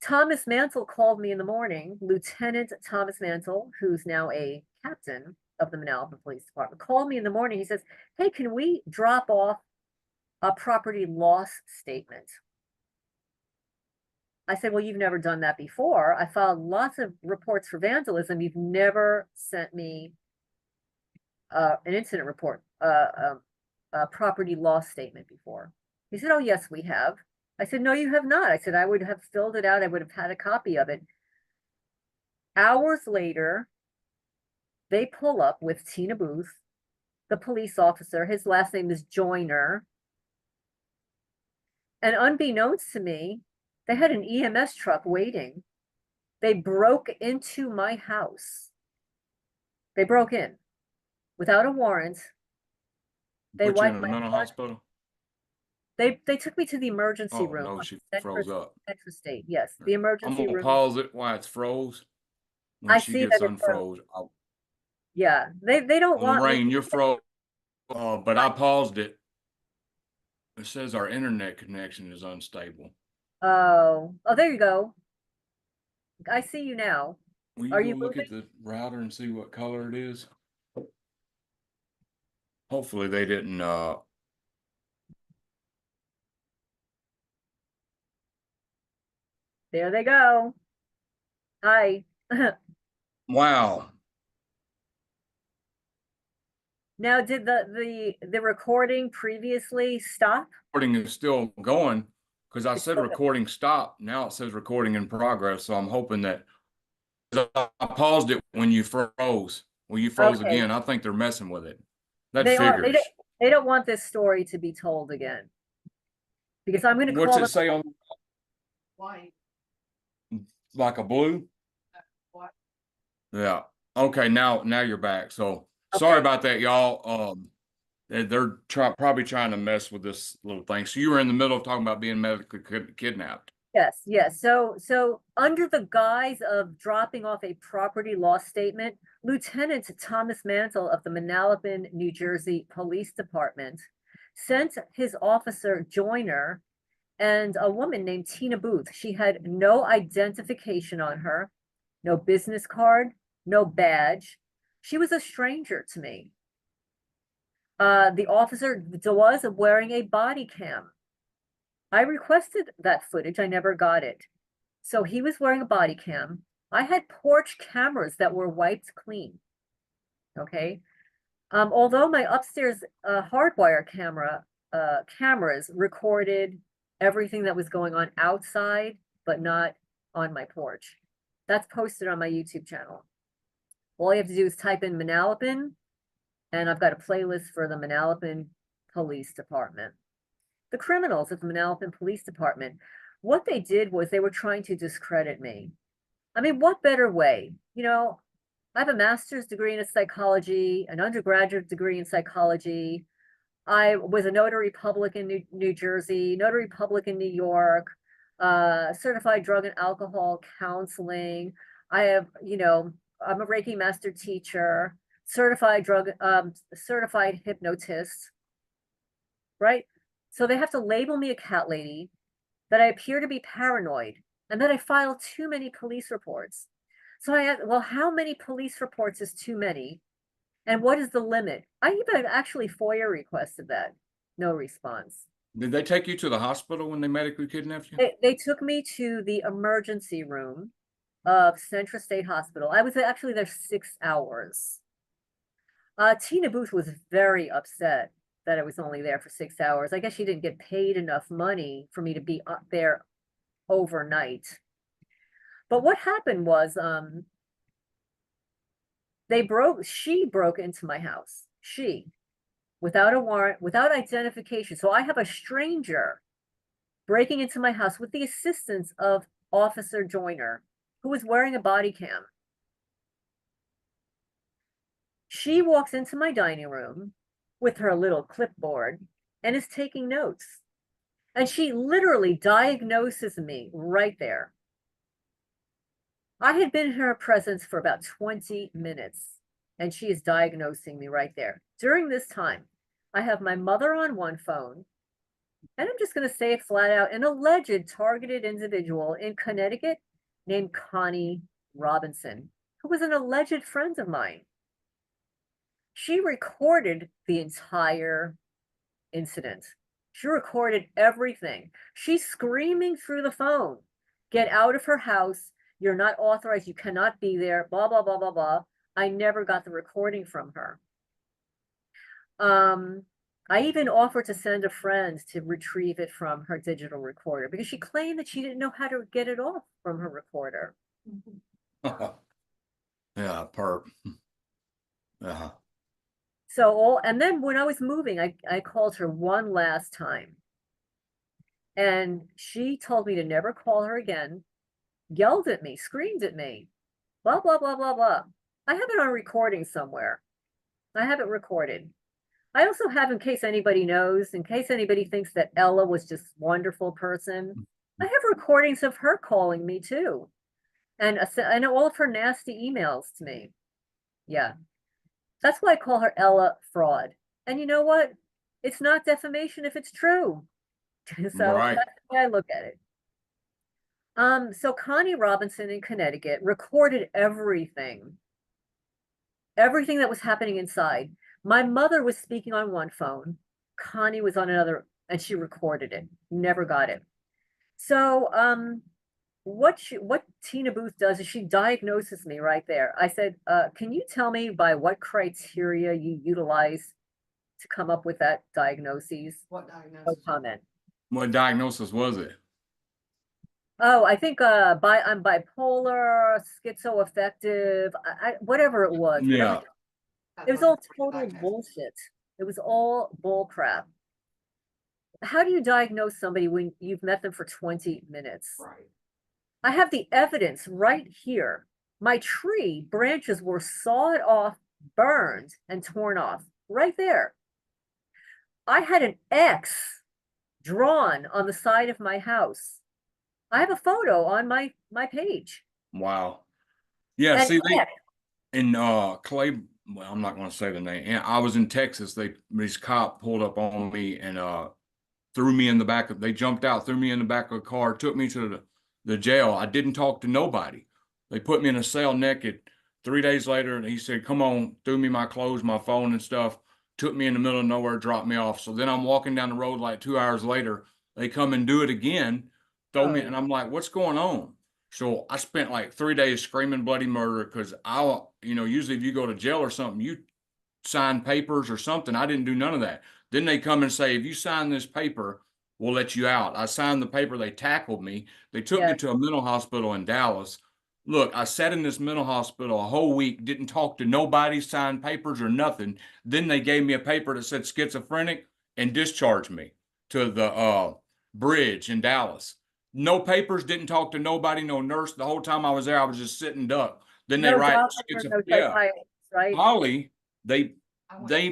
Thomas Mansell called me in the morning, Lieutenant Thomas Mansell, who's now a captain of the Manalapan Police Department, called me in the morning. He says, hey, can we drop off a property loss statement? I said, well, you've never done that before. I filed lots of reports for vandalism. You've never sent me an incident report, a property loss statement before. He said, oh, yes, we have. I said, no, you have not. I said, I would have filled it out. I would have had a copy of it. Hours later, they pull up with Tina Booth, the police officer. His last name is Joyner. And unbeknownst to me, they had an EMS truck waiting. They broke into my house. They broke in without a warrant. They Put you in wiped a my mental blood. hospital? They took me to the emergency Oh, room. no, on she Central- froze up. Central State, yes, the I'm emergency gonna room. pause it while it's froze. When I she see gets that it's froze. unfroze, I'll, Yeah, they don't want me. Lorraine, you're froze, but I paused it. It says our internet connection is unstable. Oh, there you go. I see you now. Will Are you you go look moving? at the router and see what color it is? Hopefully they didn't, There they go. Hi. wow. Now, did the recording previously stop? Recording is still going because I It's said still going. recording stop. Now it says recording in progress. So I'm hoping that I paused it when you froze. When you froze Okay. again, I think they're messing with it. That They are. figures. They don't want this story to be told again because I'm going to What's call it say on White, like a blue? white. Yeah. Okay, now you're back. So sorry Okay. about that, y'all. They're probably trying to mess with this little thing. So you were in the middle of talking about being medically kidnapped. Yes, yes. So under the guise of dropping off a property loss statement, Lieutenant Thomas Mansell of the Manalapan, New Jersey Police Department sent his officer Joyner and a woman named Tina Booth. She had no identification on her, no business card, no badge. She was a stranger to me. The officer was wearing a body cam. I requested that footage. I never got it. So he was wearing a body cam. I had porch cameras that were wiped clean. Okay. Although my upstairs hardwire cameras recorded everything that was going on outside, but not on my porch. That's posted on my YouTube channel. All you have to do is type in Manalapan, and I've got a playlist for the Manalapan Police Department. The criminals at the Manalapan Police Department, what they did was they were trying to discredit me. I mean, what better way? You know, I have a master's degree in psychology, an undergraduate degree in psychology. I was a notary public in New Jersey, notary public in New York, certified drug and alcohol counseling. I have, I'm a Reiki master teacher, certified hypnotist, right? So they have to label me a cat lady, that I appear to be paranoid, and that I file too many police reports. So I asked, well, how many police reports is too many? And what is the limit? I even actually FOIA requested that. No response. Did they take you to the hospital when they medically kidnapped you? They took me to the emergency room of Central State Hospital. I was actually there 6 hours. Tina Booth was very upset that I was only there for 6 hours. I guess she didn't get paid enough money for me to be up there overnight. But what happened was, she broke into my house. Without a warrant, without identification. So I have a stranger breaking into my house with the assistance of Officer Joyner, who was wearing a body cam. She walks into my dining room with her little clipboard and is taking notes. And she literally diagnoses me right there. I had been in her presence for about 20 minutes, and she is diagnosing me right there. During this time, I have my mother on one phone, and I'm just going to say it flat out, an alleged targeted individual in Connecticut named Connie Robinson, who was an alleged friend of mine. She recorded the entire incident. She recorded everything. She's screaming through the phone, get out of her house. You're not authorized. You cannot be there, blah, blah, blah, blah, blah. I never got the recording from her. I even offered to send a friend to retrieve it from her digital recorder because she claimed that she didn't know how to get it off from her recorder. Yeah, perp. Uh-huh. So and then when I was moving, I called her one last time. And she told me to never call her again, yelled at me, screamed at me, blah, blah, blah, blah, blah. I have it on recording somewhere. I have it recorded. I also have, in case anybody knows, in case anybody thinks that Ella was just a wonderful person, I have recordings of her calling me too. And I know all of her nasty emails to me. Yeah. That's why I call her Ella Fraud. And you know what? It's not defamation if it's true. So Right. that's the way I look at it. So Connie Robinson in Connecticut recorded everything that was happening inside. My mother was speaking on one phone, Connie was on another, and she recorded it, never got it. So, what Tina Booth does is she diagnoses me right there. I said, can you tell me by what criteria you utilize to come up with that diagnosis? What No diagnosis? comment. What diagnosis was it? Oh, I think I'm bipolar, schizoaffective, whatever it was. Yeah. It was all total bullshit. It was all bull crap. How do you diagnose somebody when you've met them for 20 minutes? Right. I have the evidence right here. My tree branches were sawed off, burned, and torn off right there. I had an X drawn on the side of my house. I have a photo on my page. Wow. Yeah, And see, X. in Clay, well, I'm not going to say the name. And I was in Texas. These cop pulled up on me and threw me in the back of. They jumped out, threw me in the back of a car, took me to the jail. I didn't talk to nobody. They put me in a cell naked. 3 days later, and he said, "Come on," threw me my clothes, my phone, and stuff. Took me in the middle of nowhere, dropped me off. So then I'm walking down the road like 2 hours later. They come and do it again, throw me, Oh. and I'm like, "What's going on?" So I spent like 3 days screaming bloody murder because usually if you go to jail or something, you sign papers or something. I didn't do none of that. Then they come and say, if you sign this paper, we'll let you out. I signed the paper. They tackled me. They took me to a mental hospital in Dallas. Look, I sat in this mental hospital a whole week, didn't talk to nobody, signed papers or nothing. Then they gave me a paper that said schizophrenic and discharged me to the bridge in Dallas. No papers, didn't talk to nobody, no nurse. The whole time I was there, I was just sitting duck. Then they No write doctor, no yeah. psychiatrist, right? Holly, they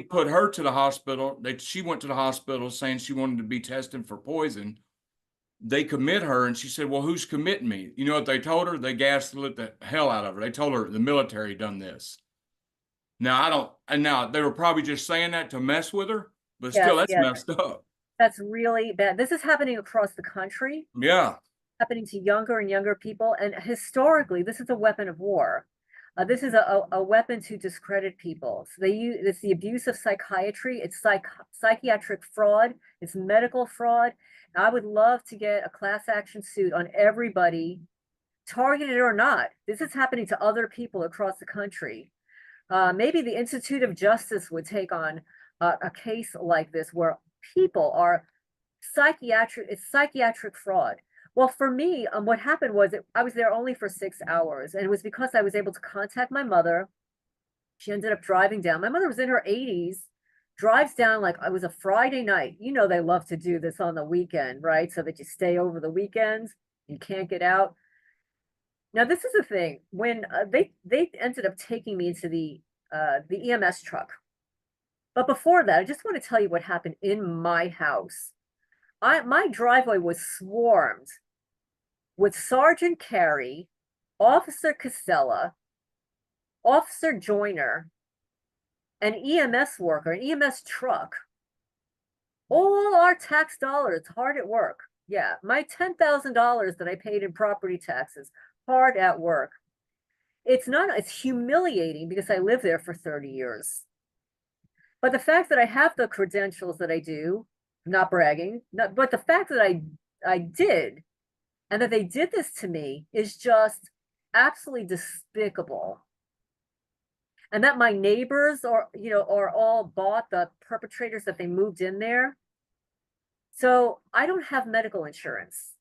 put her to the hospital. She went to the hospital saying she wanted to be tested for poison. They commit her, and she said, "Well, who's committing me?" You know what they told her? They gaslit the hell out of her. They told her the military done this. Now I don't, and now they were probably just saying that to mess with her, but still, that's messed up. That's really bad. This is happening across the country. Yeah. Happening to younger and younger people. And historically, this is a weapon of war. This is a weapon to discredit people. So it's the abuse of psychiatry. It's psychiatric fraud. It's medical fraud. I would love to get a class action suit on everybody, targeted or not. This is happening to other people across the country. Maybe the Institute of Justice would take on a case like this where people are it's psychiatric fraud. Well, for me, what happened was I was there only for 6 hours, and it was because I was able to contact my mother. She ended up driving down. My mother was in her 80s, drives down like it was a Friday night. You know, they love to do this on the weekend, right? So that you stay over the weekends, you can't get out. Now, this is the thing. When they ended up taking me into the EMS truck. But before that, I just want to tell you what happened in my house. My driveway was swarmed with Sergeant Carey Officer Casella, Officer Joyner, an EMS worker, an EMS truck. All our tax dollars hard at work. Yeah, my $10,000 that I paid in property taxes, hard at work. It's humiliating because I lived there for 30 years. But the fact that I have the credentials that I do, not bragging, but the fact that I did, and that they did this to me is just absolutely despicable. And that my neighbors are all bought the perpetrators, that they moved in there. So I don't have medical insurance.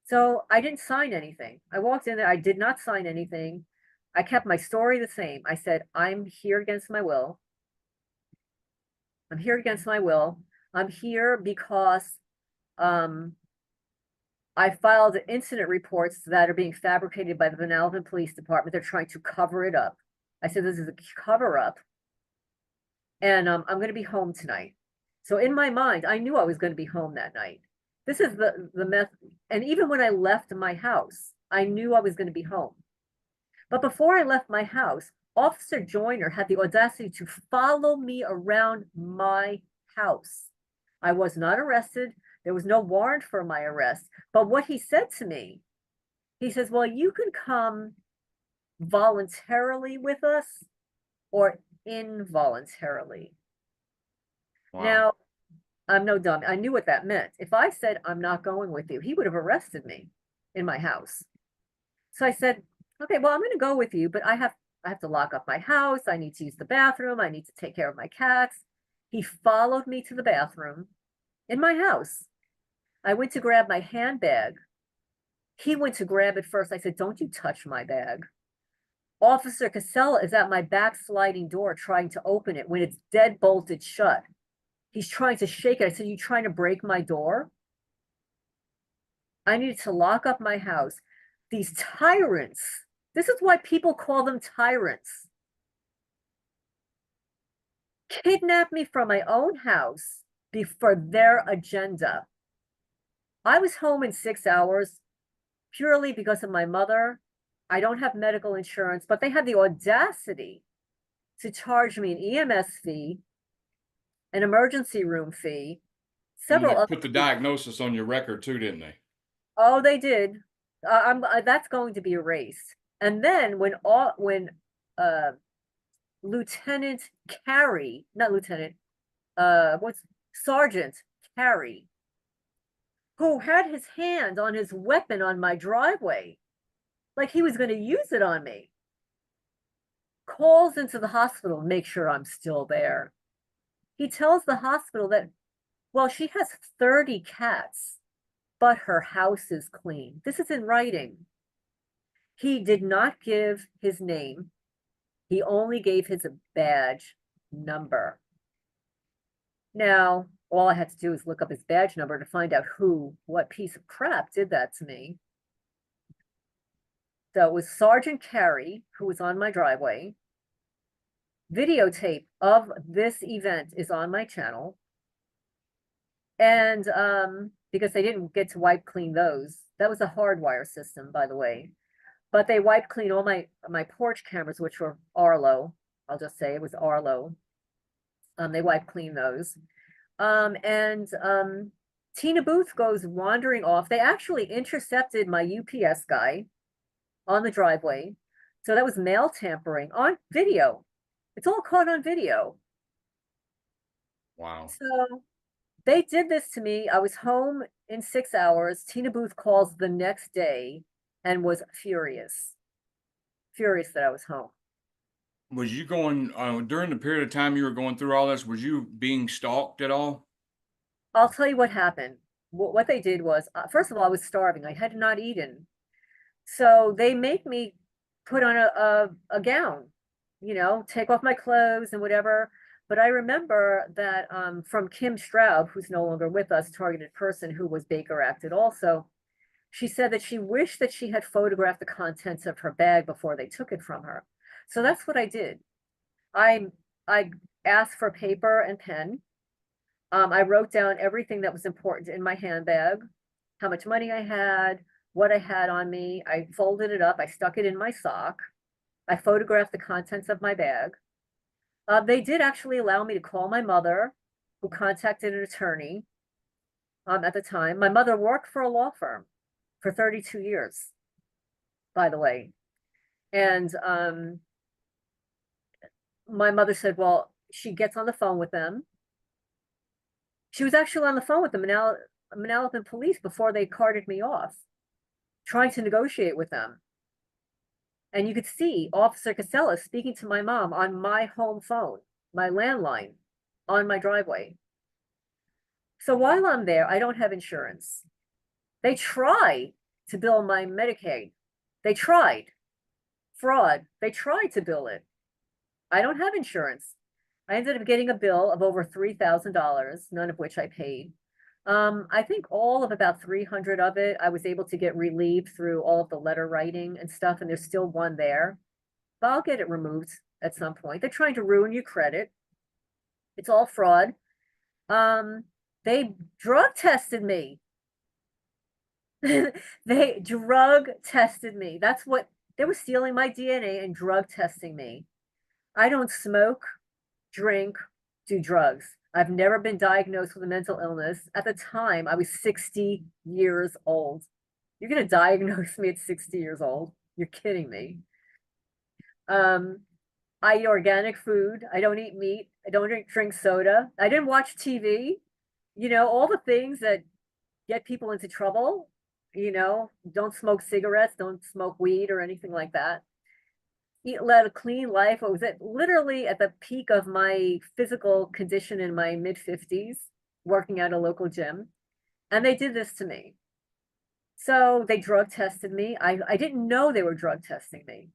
So I didn't sign anything. I walked in there, I did not sign anything. I kept my story the same. I said, I'm here against my will. I'm here against my will. I'm here because I filed incident reports that are being fabricated by the Benalvin Police Department. They're trying to cover it up. I said, this is a cover up. And I'm going to be home tonight. So in my mind, I knew I was going to be home that night. This is the meth. And even when I left my house, I knew I was going to be home. But before I left my house, Officer Joyner had the audacity to follow me around my house. I was not arrested. There was no warrant for my arrest. But what he said to me, he says, well, you can come voluntarily with us or involuntarily. Wow. Now, I'm no dummy. I knew what that meant. If I said, I'm not going with you, he would have arrested me in my house. So I said, okay, well, I'm going to go with you, but I have to lock up my house. I need to use the bathroom. I need to take care of my cats. He followed me to the bathroom in my house. I went to grab my handbag. He went to grab it first. I said, don't you touch my bag. Officer Casella is at my back sliding door trying to open it when it's dead bolted shut. He's trying to shake it. I said, you trying to break my door? I needed to lock up my house. These tyrants, this is why people call them tyrants, kidnapped me from my own house for their agenda. I was home in 6 hours purely because of my mother. I don't have medical insurance, but they had the audacity to charge me an EMS fee, an emergency room fee, And several they other put the fees. diagnosis on your record too, didn't they? Oh, they did. That's going to be erased. And then when Lieutenant Carey, not Lieutenant, Sergeant Carey, who had his hand on his weapon on my driveway, like he was going to use it on me, calls into the hospital to make sure I'm still there. He tells the hospital that, well, she has 30 cats, but her house is clean. This is in writing. He did not give his name. He only gave his badge number. Now, all I had to do was look up his badge number to find out what piece of crap did that to me. So it was Sergeant Carey, who was on my driveway. Videotape of this event is on my channel. And because they didn't get to wipe clean those. That was a hardwire system, by the way. But they wiped clean all my porch cameras, which were Arlo. I'll just say it was Arlo. They wiped clean those. Tina Booth goes wandering off. They actually intercepted my UPS guy on the driveway. So that was mail tampering on video. It's all caught on video. Wow. So they did this to me. I was home in 6 hours. Tina Booth calls the next day and was furious that I was home. Was you going during the period of time you were going through all this? Was you being stalked at all? I'll tell you what happened. What they did was, first of all, I was starving. I had not eaten. So they make me put on a gown, take off my clothes and whatever. But I remember that from Kim Straub, who's no longer with us, targeted person who was Baker acted also, she said that she wished that she had photographed the contents of her bag before they took it from her. So that's what I did. I asked for paper and pen. I wrote down everything that was important in my handbag, how much money I had, what I had on me. I folded it up. I stuck it in my sock. I photographed the contents of my bag. They did actually allow me to call my mother, who contacted an attorney at the time. My mother worked for a law firm for 32 years, by the way. And my mother said, well, she gets on the phone with them. She was actually on the phone with the Manalapan police before they carted me off, trying to negotiate with them. And you could see Officer Casella speaking to my mom on my home phone, my landline, on my driveway. So while I'm there, I don't have insurance. They try to bill my Medicaid. They tried. Fraud. They tried to bill it. I don't have insurance. I ended up getting a bill of over $3,000, none of which I paid. I think all of about 300 of it, I was able to get relieved through all of the letter writing and stuff, and there's still one there. But I'll get it removed at some point. They're trying to ruin your credit. It's all fraud. They drug tested me. They drug tested me. That's what they were, stealing my DNA and drug testing me. I don't smoke, drink, do drugs. I've never been diagnosed with a mental illness. At the time, I was 60 years old. You're going to diagnose me at 60 years old? You're kidding me. I eat organic food. I don't eat meat. I don't drink soda. I didn't watch TV. You know, all the things that get people into trouble. You know, don't smoke cigarettes, don't smoke weed or anything like that. Led a clean life. I was literally at the peak of my physical condition in my mid-50s, working at a local gym, and they did this to me. So they drug tested me. I didn't know they were drug testing me.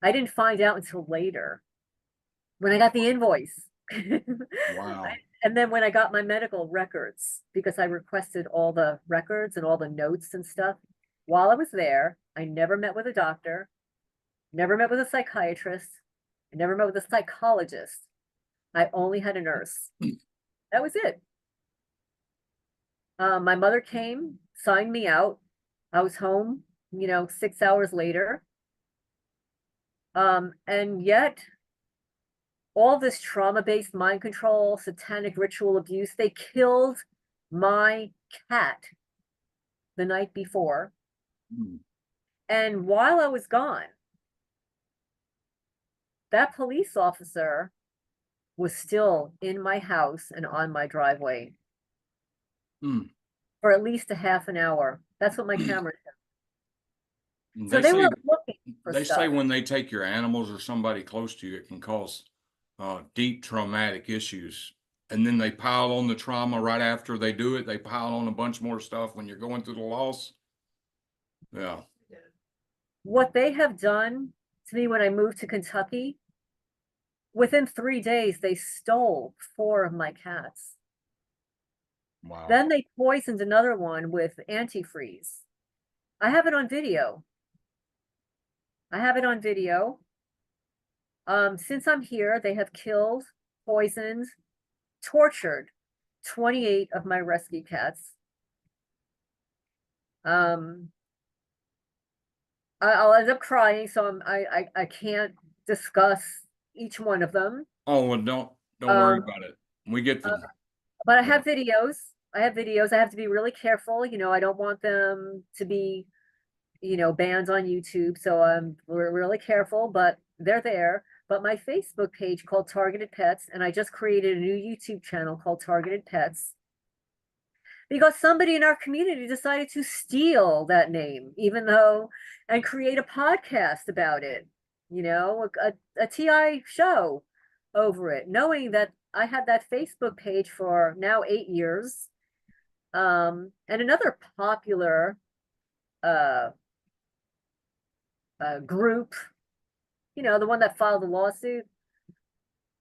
I didn't find out until later when I got the invoice. Wow. And then when I got my medical records, because I requested all the records and all the notes and stuff, while I was there, I never met with a doctor. Never met with a psychiatrist. I never met with a psychologist. I only had a nurse. That was it. My mother came, signed me out. I was home, 6 hours later. And yet, all this trauma-based mind control, satanic ritual abuse, they killed my cat the night before. And while I was gone, that police officer was still in my house and on my driveway for at least a half an hour. That's what my camera said. So they were looking for They stuff. say when they take your animals or somebody close to you, it can cause deep traumatic issues. And then they pile on the trauma right after they do it. They pile on a bunch more stuff when you're going through the loss. Yeah. What they have done to me when I moved to Kentucky, within 3 days, they stole 4 of my cats. Wow. Then they poisoned another one with antifreeze. I have it on video. Since I'm here, they have killed, poisoned, tortured 28 of my rescue cats. I'll end up crying, so I can't discuss each one of them. Oh, well, don't worry about it. We get the. But I have videos. I have to be really careful. I don't want them to be, banned on YouTube. So we're really careful, but they're there. But my Facebook page called Targeted Pets, and I just created a new YouTube channel called Targeted Pets, because somebody in our community decided to steal that name, and create a podcast about it, a TI show over it, knowing that I had that Facebook page for now 8 years. And another popular group, the one that filed the lawsuit,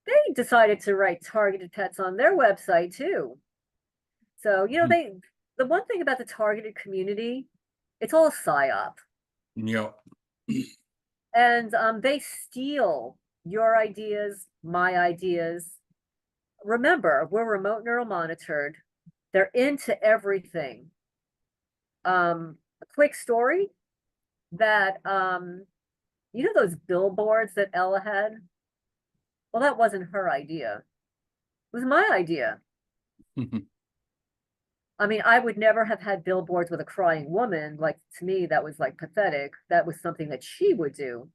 they decided to write Targeted Pets on their website too. So, the one thing about the targeted community, it's all a psyop. Yep. And they steal your ideas, my ideas. Remember, we're remote neural monitored. They're into everything. a quick story that, you know those billboards that Ella had? Well, that wasn't her idea. It was my idea. I mean, I would never have had billboards with a crying woman. Like, to me, that was like pathetic. That was something that she would do.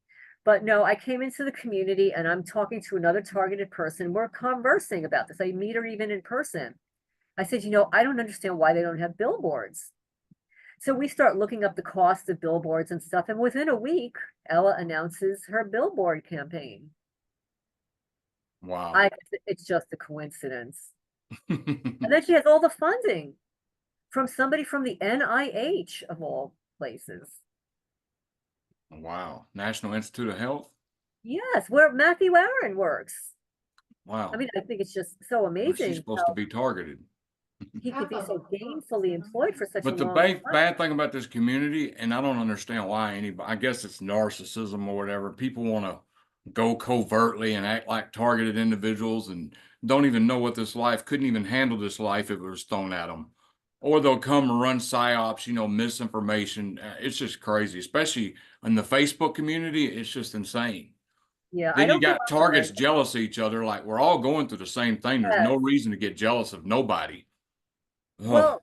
But no, I came into the community and I'm talking to another targeted person. We're conversing about this. I meet her even in person. I said, you know, I don't understand why they don't have billboards. So we start looking up the cost of billboards and stuff. And within a week, Ella announces her billboard campaign. Wow. It's just a coincidence. And then she has all the funding from somebody from the NIH of all places. Wow. National Institute of Health. Yes, where Matthew Aaron works. Wow. I mean, I think it's just so Well, amazing she's supposed to how be targeted. he could be so gainfully employed for such a But the long time. bad thing about this community, and I don't understand why anybody, I guess it's narcissism or whatever. People want to go covertly and act like targeted individuals and don't even know what this life, couldn't even handle this life if it was thrown at them. Or they'll come and run psyops, misinformation. It's just crazy, especially in the Facebook community. It's just insane. Yeah, I Then you don't got belong targets there. jealous of each other. Like we're all going through the same thing. There's Yes. no reason to get jealous of nobody. Ugh. Well,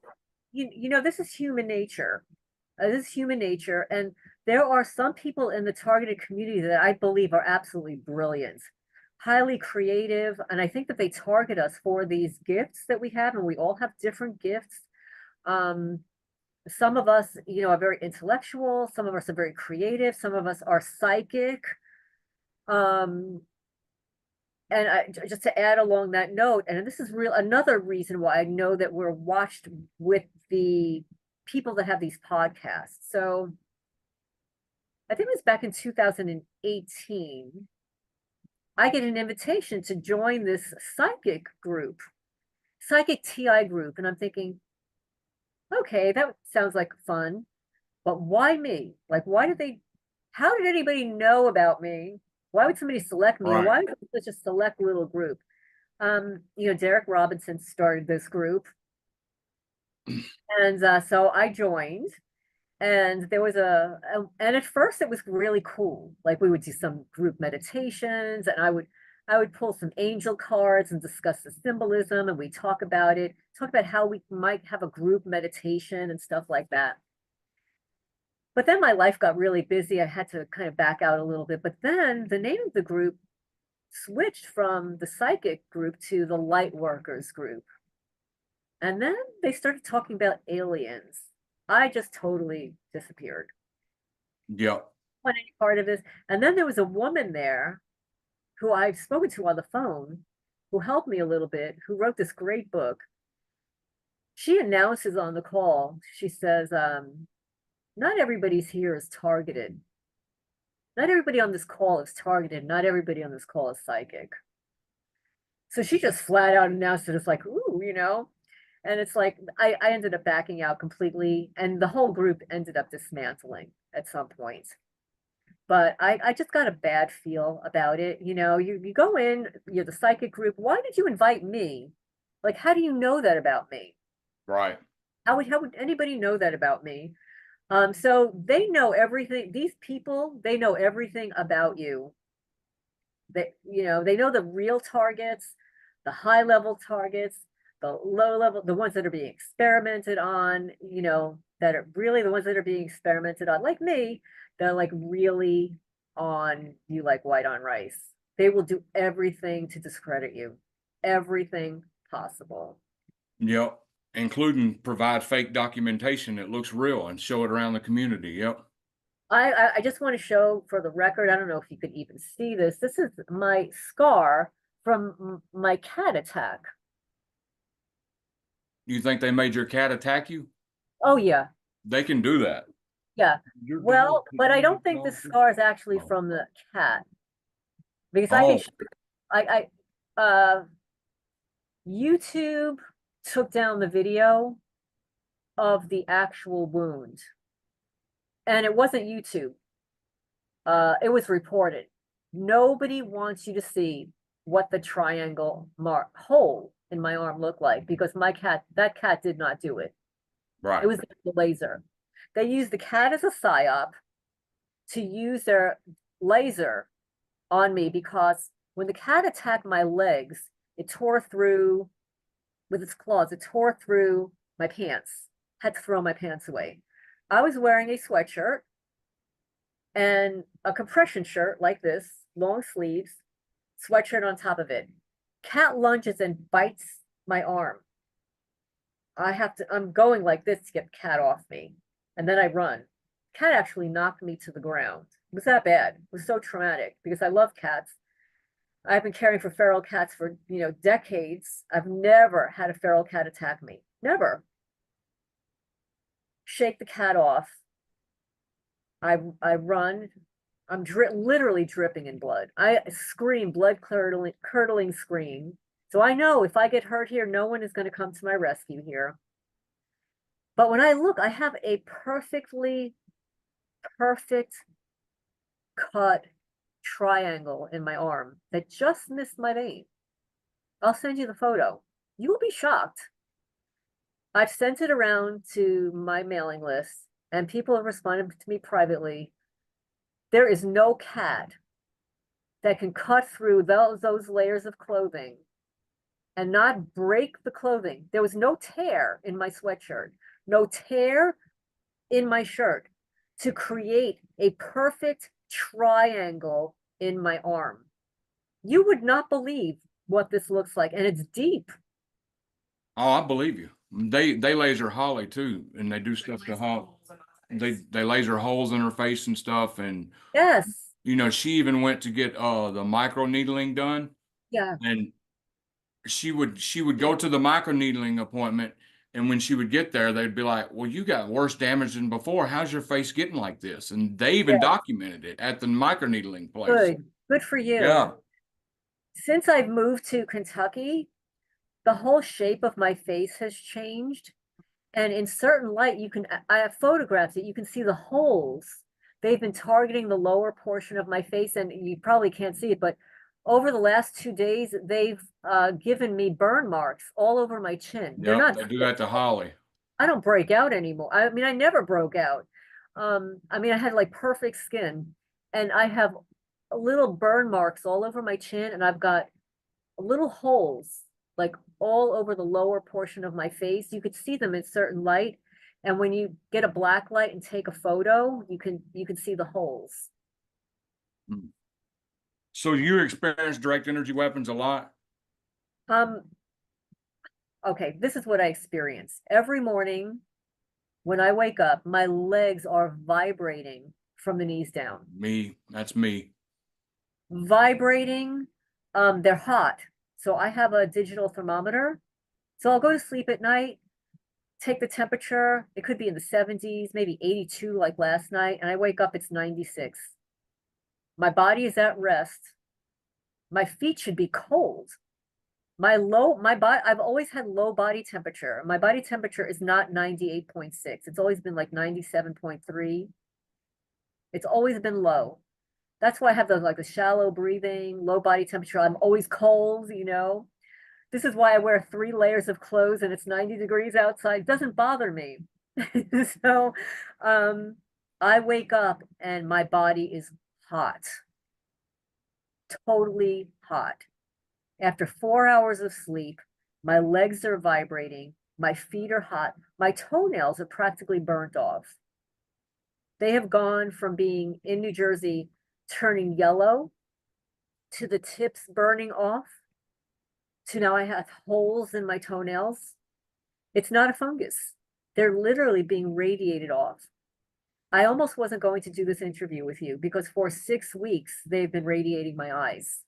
you know, this is human nature. This is human nature. And there are some people in the targeted community that I believe are absolutely brilliant, highly creative. And I think that they target us for these gifts that we have, and we all have different gifts. Some of us, you know, are very intellectual. Some of us are very creative. Some of us are psychic. Um, and just to add along that note, and this is another reason why I know that we're watched with the people that have these podcasts. So I think it was back in 2018, I get an invitation to join this psychic TI group. And I'm thinking, okay, that sounds like fun, but why me? Like, how did anybody know about me? Why would somebody select me? Right. Why is it such a select little group? You know, Derek Robinson started this group. And so I joined, and there was and at first it was really cool. Like we would do some group meditations, and I would pull some angel cards and discuss the symbolism, and we talk about how we might have a group meditation and stuff like that. But then my life got really busy. I had to kind of back out a little bit. But then the name of the group switched from the psychic group to the light workers group. And then they started talking about aliens. I just totally disappeared. Yep. On any part of this. And then there was a woman there who I've spoken to on the phone, who helped me a little bit, who wrote this great book. She announces on the call, she says, not everybody's here is targeted. Not everybody on this call is targeted. Not everybody on this call is psychic. So she just flat out announced it. It's like, ooh, you know, and it's like, I ended up backing out completely, and the whole group ended up dismantling at some point. But I just got a bad feel about it. You know, you go in, you're the psychic group. Why did you invite me? Like, how do you know that about me? Right. How would anybody know that about me? So they know everything. These people, they know everything about you. You know, they know the real targets, the high level targets, the low level, the ones that are being experimented on, you know, that are really the ones that are being experimented on, like me, they're like really on you like white on rice. They will do everything to discredit you, everything possible. Yep. Including provide fake documentation that looks real and show it around the community. Yep. I just want to show for the record, I don't know if you could even see this. This is my scar from my cat attack. You think they made your cat attack you? Oh yeah, They can do that. yeah. Your Well, dog- but I don't think the dog- scar is actually Oh. from the cat. Because I can, YouTube took down the video of the actual wound. And it wasn't YouTube. It was reported. Nobody wants you to see what the triangle hole in my arm looked like, because that cat did not do it. Right. It was the laser. They used the cat as a psyop to use their laser on me because when the cat attacked my legs, it tore through with its claws, it tore through my pants, had to throw my pants away. I was wearing a sweatshirt and a compression shirt like this, long sleeves, sweatshirt on top of it. Cat lunges and bites my arm. I'm going like this to get the cat off me. And then I run. Cat actually knocked me to the ground. It was that bad. It was so traumatic because I love cats. I've been caring for feral cats for, decades. I've never had a feral cat attack me. Never. Shake the cat off. I run. I'm literally dripping in blood. I scream, curdling scream. So I know if I get hurt here, no one is going to come to my rescue here. But when I look, I have a perfect cut triangle in my arm that just missed my vein. I'll send you the photo. You will be shocked. I've sent it around to my mailing list and people have responded to me privately. There is no cat that can cut through those layers of clothing and not break the clothing. There was no tear in my sweatshirt, no tear in my shirt to create a perfect triangle in my arm. You would not believe what this looks like, and it's deep. Oh, I believe you. They laser Holly too, and they do stuff to Holly. They laser holes in her face and stuff, and Yes. she even went to get the micro needling done, Yeah. and she would go to the micro needling appointment, and when she would get there, they'd be like, "Well, you got worse damage than before. How's your face getting like this?" And they even Yeah. documented it at the micro needling place. Good for you. Yeah. Since I've moved to Kentucky, the whole shape of my face has changed. And in certain light, I have photographed it, you can see the holes. They've been targeting the lower portion of my face, and you probably can't see it, but over the last 2 days, they've given me burn marks all over my chin. They're Yep, not, they do that to Holly. I don't break out anymore. I mean, I never broke out. I had like perfect skin, and I have little burn marks all over my chin, and I've got little holes like all over the lower portion of my face. You could see them in certain light. And when you get a black light and take a photo, you can see the holes. So you experience direct energy weapons a lot? Okay, this is what I experience. Every morning when I wake up, my legs are vibrating from the knees down. That's me. Vibrating, they're hot. So I have a digital thermometer. So I'll go to sleep at night, take the temperature. It could be in the 70s, maybe 82 like last night. And I wake up, it's 96. My body is at rest. My feet should be cold. I've always had low body temperature. My body temperature is not 98.6. It's always been like 97.3. It's always been low. That's why I have the shallow breathing, low body temperature. I'm always cold, This is why I wear 3 layers of clothes and it's 90 degrees outside. It doesn't bother me. So I wake up and my body is hot. Totally hot. After 4 hours of sleep, my legs are vibrating, my feet are hot, my toenails are practically burnt off. They have gone from being in New Jersey turning yellow to the tips burning off to now I have holes in my toenails. It's not a fungus. They're literally being radiated off. I almost wasn't going to do this interview with you because for 6 weeks, they've been radiating my eyes.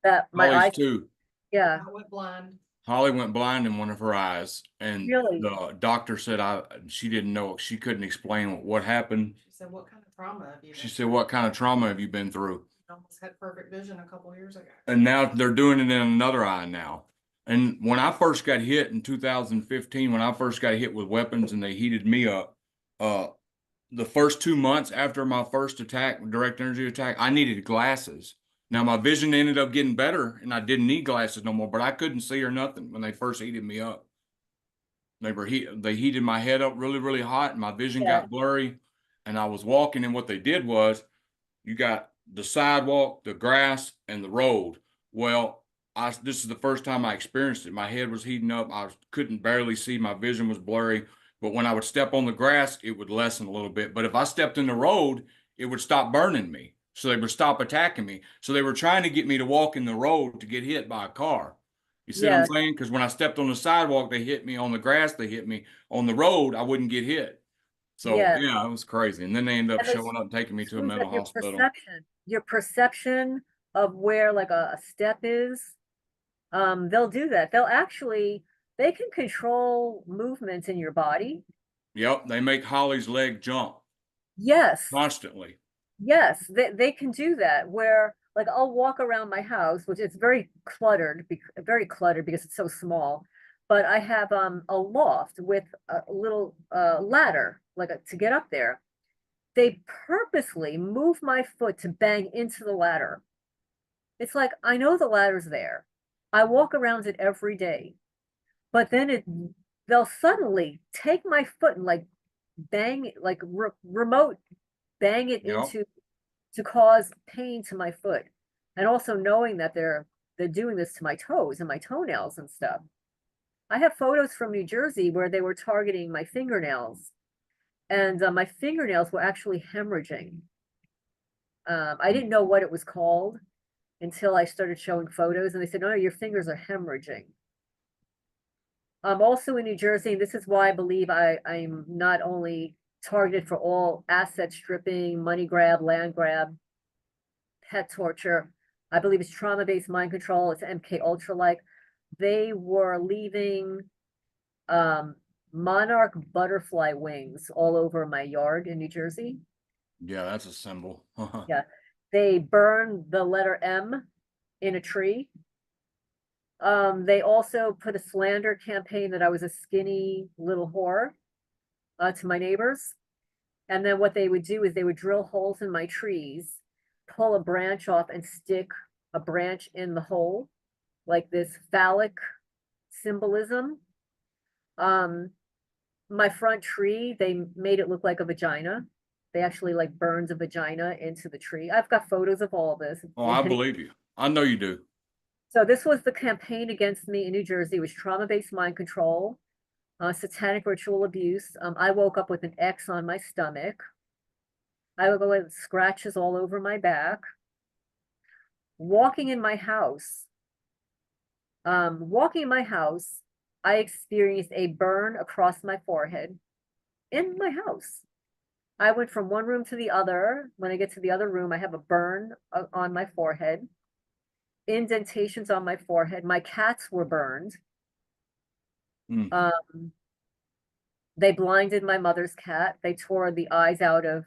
That my Holly's eyes, too. yeah. I went blind. Holly went blind in one of her eyes, and Really? the doctor said she didn't know, she couldn't explain what happened. She said, "What kind of trauma have you been She said, "What kind of trauma have you been through?" I almost had perfect vision a couple years ago." And now they're doing it in another eye now. And when I first got hit in 2015, when I first got hit with weapons and they heated me up, the first 2 months after my first attack, direct energy attack, I needed glasses. Now my vision ended up getting better and I didn't need glasses no more, but I couldn't see or nothing when they first heated me up. They heated my head up really, really hot and my vision Yeah. got blurry. And I was walking, and what they did was you got the sidewalk, the grass, and the road. Well, this is the first time I experienced it. My head was heating up. I couldn't barely see. My vision was blurry. But when I would step on the grass, it would lessen a little bit. But if I stepped in the road, it would stop burning me. So they would stop attacking me. So they were trying to get me to walk in the road to get hit by a car. You see what I'm Yes. saying? Because when I stepped on the sidewalk, they hit me. On the grass, they hit me. On the road, I wouldn't get hit. So Yes. yeah, it was crazy. And then they ended up And they showing up and taking me to a screws mental up hospital. your perception of where like a step is. They'll do that. They can control movements in your body. Yep, they make Holly's leg jump Yes. constantly. Yes, they can do that where like I'll walk around my house, which is very cluttered, very cluttered because it's so small. But I have a loft with a little ladder to get up there. They purposely move my foot to bang into the ladder. It's like I know the ladder's there. I walk around it every day. But then they'll suddenly take my foot and like bang it, like remote bang it Yep. into to cause pain to my foot. And also knowing that they're doing this to my toes and my toenails and stuff. I have photos from New Jersey where they were targeting my fingernails, and my fingernails were actually hemorrhaging. I didn't know what it was called until I started showing photos, and they said, "No, your fingers are hemorrhaging." I'm also in New Jersey, and this is why I believe I'm not only targeted for all asset stripping, money grab, land grab, pet torture. I believe it's trauma-based mind control. It's MK Ultra like. They were leaving monarch butterfly wings all over my yard in New Jersey. Yeah, that's a symbol. Yeah. They burned the letter M in a tree. They also put a slander campaign that I was a skinny little whore to my neighbors. And then what they would do is they would drill holes in my trees, pull a branch off and stick a branch in the hole, like this phallic symbolism. My front tree, they made it look like a vagina. They actually like burned a vagina into the tree. I've got photos of all this. Oh, I believe you. I know you do. So this was the campaign against me in New Jersey. It was trauma-based mind control, satanic ritual abuse. I woke up with an X on my stomach. I would go with scratches all over my back. Walking in my house, I experienced a burn across my forehead in my house. I went from one room to the other. When I get to the other room, I have a burn on my forehead, indentations on my forehead. My cats were burned. Mm. They blinded my mother's cat. They tore the eyes out of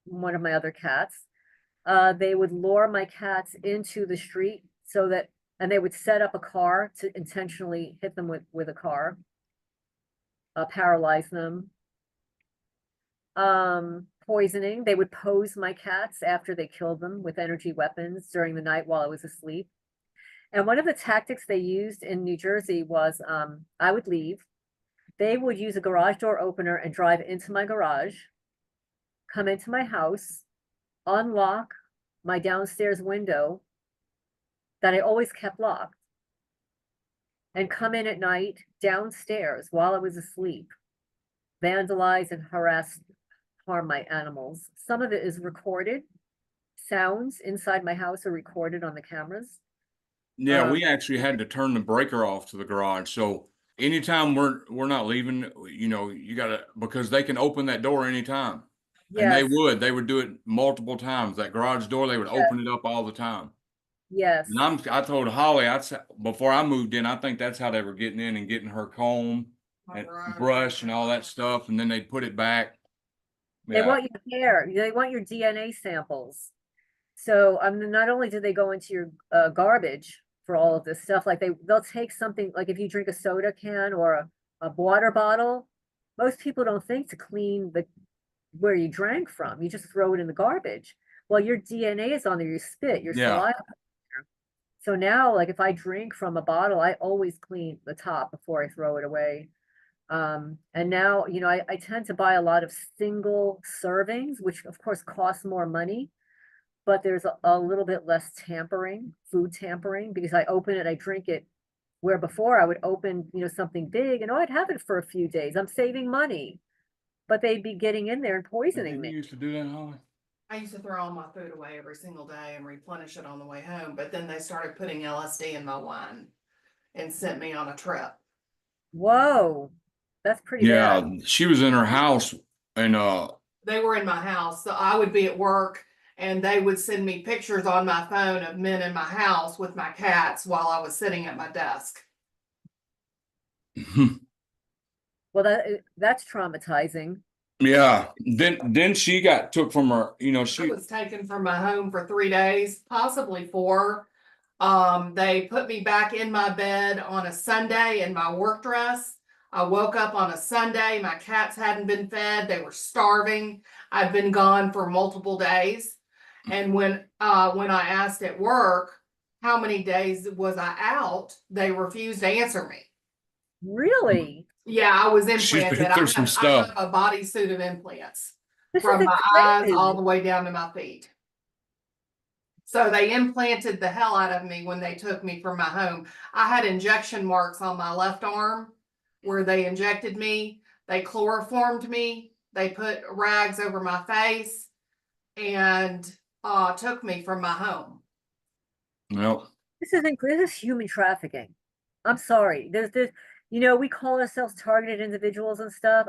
one of my other cats. They would lure my cats into the street and they would set up a car to intentionally hit them with a car, paralyze them. Poisoning. They would pose my cats after they killed them with energy weapons during the night while I was asleep. And one of the tactics they used in New Jersey was I would leave. They would use a garage door opener and drive into my garage, come into my house, unlock my downstairs window that I always kept locked, and come in at night downstairs while I was asleep, vandalize and harm my animals. Some of it is recorded. Sounds inside my house are recorded on the cameras. Yeah, we actually had to turn the breaker off to the garage. So anytime we're not leaving, you gotta, because they can open that door anytime. And Yes, they would do it multiple times. That garage door, they would yes, open it up all the time. yes. And I told Holly, before I moved in, I think that's how they were getting in and getting her comb and brush and all that stuff. And then they'd put it back. They Yeah. want your hair. They want your DNA samples. So not only do they go into your garbage for all of this stuff, like they'll take something, like if you drink a soda can or a water bottle, most people don't think to clean where you drank from. You just throw it in the garbage. Well, your DNA is on there, your spit, your Yeah. saliva. So now, like if I drink from a bottle, I always clean the top before I throw it away. And now, you know, I tend to buy a lot of single servings, which of course costs more money, but there's a little bit less tampering, food tampering, because I open it, I drink it. Where before I would open, you know, something big and oh, I'd have it for a few days. I'm saving money, but they'd be getting in there and poisoning Didn't me. you used to do that, Holly? I used to throw all my food away every single day and replenish it on the way home, but then they started putting LSD in my wine and sent me on a trip. Whoa, that's pretty Yeah, bad. she was in her house and They were in my house, so I would be at work and they would send me pictures on my phone of men in my house with my cats while I was sitting at my desk. Well, that's traumatizing. yeah. Then she got took from her, you know, I she was taken from my home for 3 days, possibly 4. They put me back in my bed on a Sunday in my work dress. I woke up on a Sunday. My cats hadn't been fed. They were starving. I'd been gone for multiple days. And when I asked at work how many days was I out, they refused to answer me. Really? Yeah, I was she's implanted. been through some I stuff. have a bodysuit of implants This is from my eyes all crazy. the way down to my feet. So they implanted the hell out of me when they took me from my home. I had injection marks on my left arm where they injected me. They chloroformed me. They put rags over my face and took me from my home. Well, This is human trafficking. I'm sorry. There's, you know, we call ourselves targeted individuals and stuff.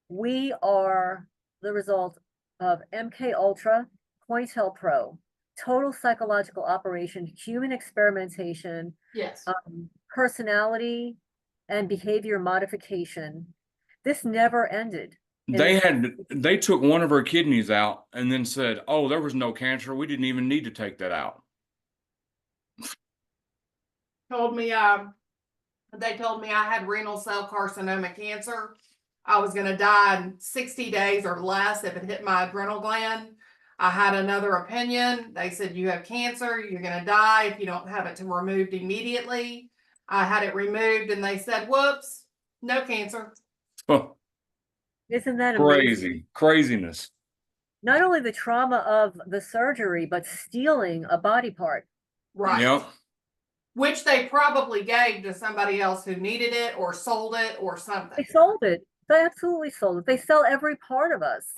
We are the result of MK Ultra, COINTELPRO, total psychological operation, human experimentation, Yes. personality and behavior modification. This never ended. they took one of her kidneys out and then said, "Oh, there was no cancer. We didn't even need to take that out." Told me they told me I had renal cell carcinoma cancer. I was going to die in 60 days or less if it hit my adrenal gland. I had another opinion. They said, you have cancer. You're going to die if you don't have it removed immediately. I had it removed and they said, whoops, no cancer. Isn't that amazing? Craziness. Not only the trauma of the surgery, but stealing a body part. Right. Yep. Which they probably gave to somebody else who needed it or sold it or something. They sold it. They absolutely sold it. They sell every part of us.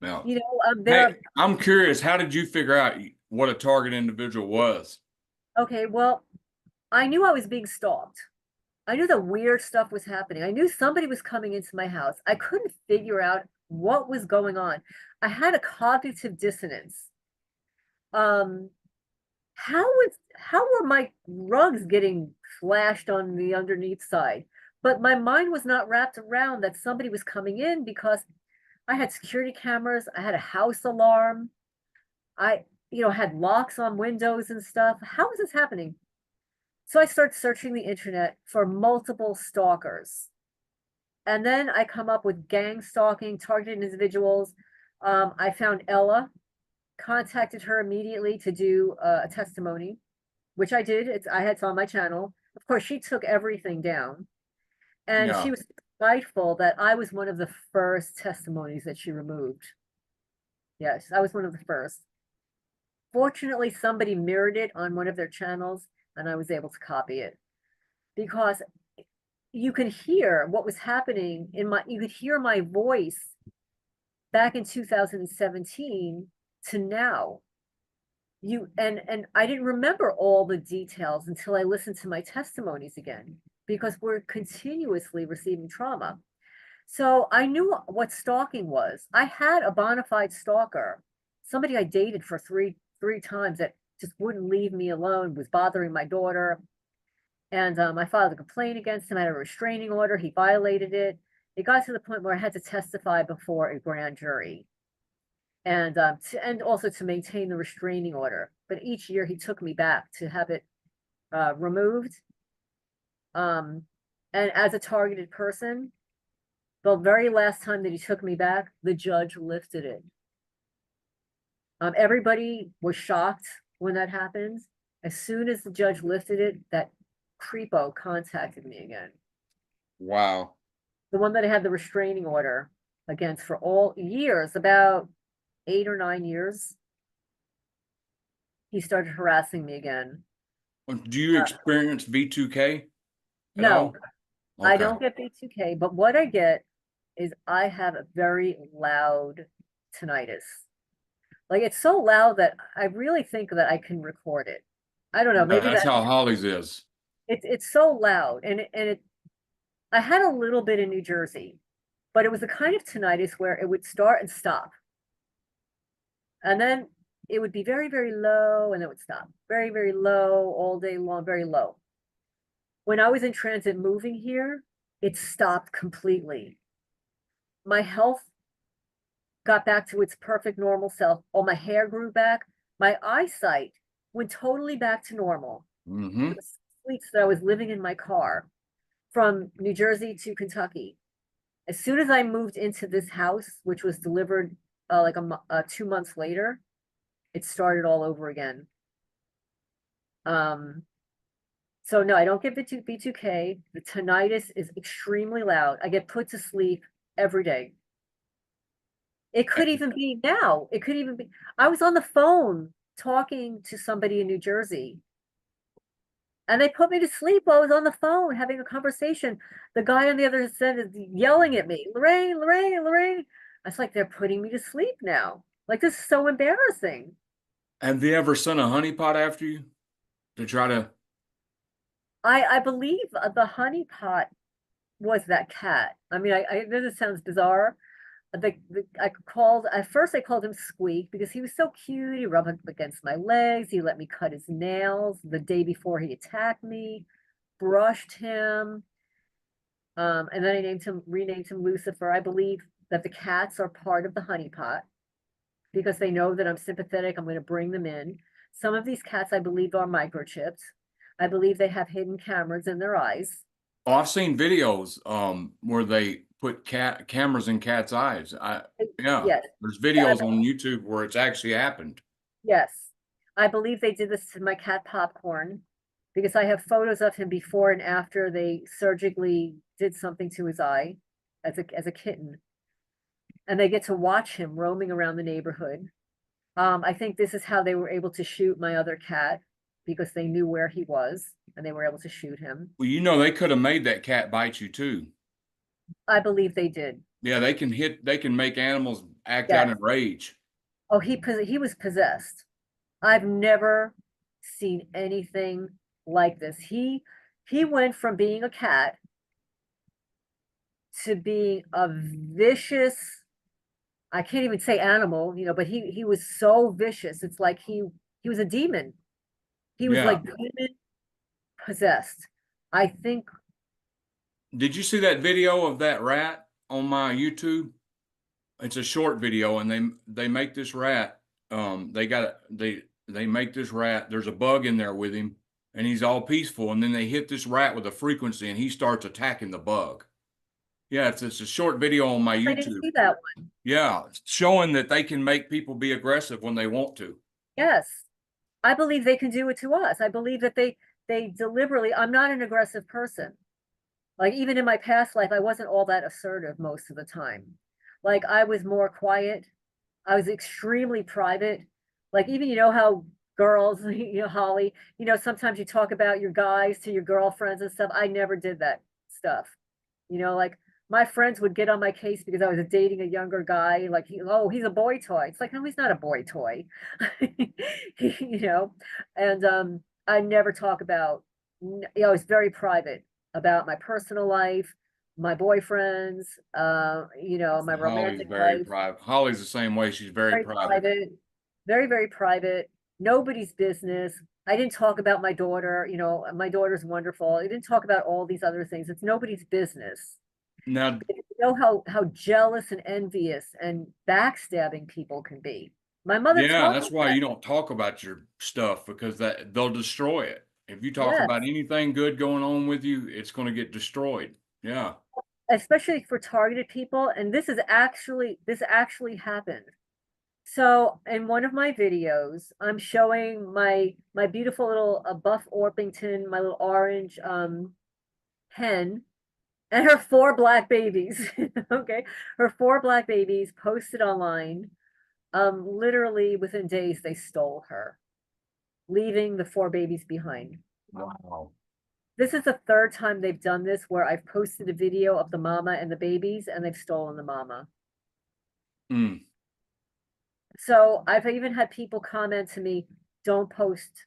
Yeah. You know, Hey, I'm curious, how did you figure out what a target individual was? okay, well, I knew I was being stalked. I knew that weird stuff was happening. I knew somebody was coming into my house. I couldn't figure out what was going on. I had a cognitive dissonance. Um, how were my rugs getting flashed on the underneath side? But my mind was not wrapped around that somebody was coming in because I had security cameras, I had a house alarm, I, you know, had locks on windows and stuff. How is this happening? So I start searching the internet for multiple stalkers. And then I come up with gang stalking, targeted individuals. I found Ella, contacted her immediately to do a testimony, which I did. I had it on my channel. Of course, she took everything down. And Yeah. she was spiteful that I was one of the first testimonies that she removed. Yes, I was one of the first. Fortunately, somebody mirrored it on one of their channels and I was able to copy it because you can hear what was happening you could hear my voice back in 2017 to now. And I didn't remember all the details until I listened to my testimonies again because we're continuously receiving trauma. So I knew what stalking was. I had a bona fide stalker, somebody I dated for three times that just wouldn't leave me alone, was bothering my daughter. And I filed a complaint against him. I had a restraining order. He violated it. It got to the point where I had to testify before a grand jury. And also to maintain the restraining order. But each year he took me back to have it removed. And as a targeted person, the very last time that he took me back, the judge lifted it. Everybody was shocked when that happened. As soon as the judge lifted it, that creepo contacted me again. Wow. The one that I had the restraining order against for all years, about 8 or 9 years. He started harassing me again. Do you experience V2K at No, all? I Okay. don't get B2K, but what I get is I have a very loud tinnitus. Like it's so loud that I really think that I can record it. I don't know, Yeah, maybe that's that how Holly's is. it's so loud and it I had a little bit in New Jersey, but it was the kind of tinnitus where it would start and stop. And then it would be very, very low and it would stop. Very, very low all day long, very low. When I was in transit moving here, it stopped completely. My health got back to its perfect normal self. All my hair grew back. My eyesight went totally back to normal. Mm-hmm. The weeks that I was living in my car from New Jersey to Kentucky. As soon as I moved into this house, which was delivered like 2 months later, it started all over again. Um, so no, I don't get B2K. The tinnitus is extremely loud. I get put to sleep every day. It could even be now. It could even be. I was on the phone talking to somebody in New Jersey, and they put me to sleep while I was on the phone having a conversation. The guy on the other end is yelling at me, Lorraine, Lorraine, Lorraine. I was like, they're putting me to sleep now. Like this is so embarrassing. Have they ever sent a honeypot after you to try to? I believe the honeypot was that cat. I mean, I know this sounds bizarre. I called at first I called him Squeak because he was so cute. He rubbed up against my legs. He let me cut his nails the day before he attacked me, brushed him. And then renamed him Lucifer. I believe that the cats are part of the honeypot because they know that I'm sympathetic. I'm going to bring them in. Some of these cats, I believe, are microchipped. I believe they have hidden cameras in their eyes. Oh, I've seen videos where they put cameras in cats' eyes. Yeah, Yes. there's Yeah, videos on YouTube where it's actually happened. yes. I believe they did this to my cat Popcorn because I have photos of him before and after they surgically did something to his eye as a kitten. And they get to watch him roaming around the neighborhood. I think this is how they were able to shoot my other cat because they knew where he was and they were able to shoot him. Well, you know, they could have made that cat bite you too. I believe they did. Yeah, they can make animals act out Yes. in rage. Oh, he was possessed. I've never seen anything like this. He went from being a cat to being a vicious, I can't even say animal, but he was so vicious. It's like he was a demon. He was Yeah. like demon possessed. I think Did you see that video of that rat on my YouTube? It's a short video, and they make this rat. They make this rat. There's a bug in there with him, and he's all peaceful. And then they hit this rat with a frequency, and he starts attacking the bug. Yeah, it's a short video on my I didn't YouTube. see that one. Yeah, showing that they can make people be aggressive when they want to. Yes. I believe they can do it to us. I believe that they deliberately, I'm not an aggressive person. Like even in my past life, I wasn't all that assertive most of the time. Like I was more quiet. I was extremely private. Like even how girls, Holly, sometimes you talk about your guys to your girlfriends and stuff. I never did that stuff. Like my friends would get on my case because I was dating a younger guy. Like, he's a boy toy. It's like, no, he's not a boy toy. you know, and I never talk about, I was very private about my personal life, my boyfriends, my Holly's romantic very life, private. Holly's the same way. She's very very private. private, very, very private, nobody's business. I didn't talk about my daughter, my daughter's wonderful. I didn't talk about all these other things. It's nobody's business. Now, You know how jealous and envious and backstabbing people can be. My mother yeah, taught that's me why that. you don't talk about your stuff because they'll destroy it. If you talk Yes, about anything good going on with you, it's going to get destroyed. Yeah. especially for targeted people. And this actually happened. So in one of my videos, I'm showing my beautiful little buff Orpington, my little orange hen. and her 4 black babies. Okay, her 4 black babies posted online. Literally within days they stole her, leaving the 4 babies behind. Wow. This is the 3rd time they've done this where I've posted a video of the mama and the babies and they've stolen the mama. Mm, So I've even had people comment to me, don't post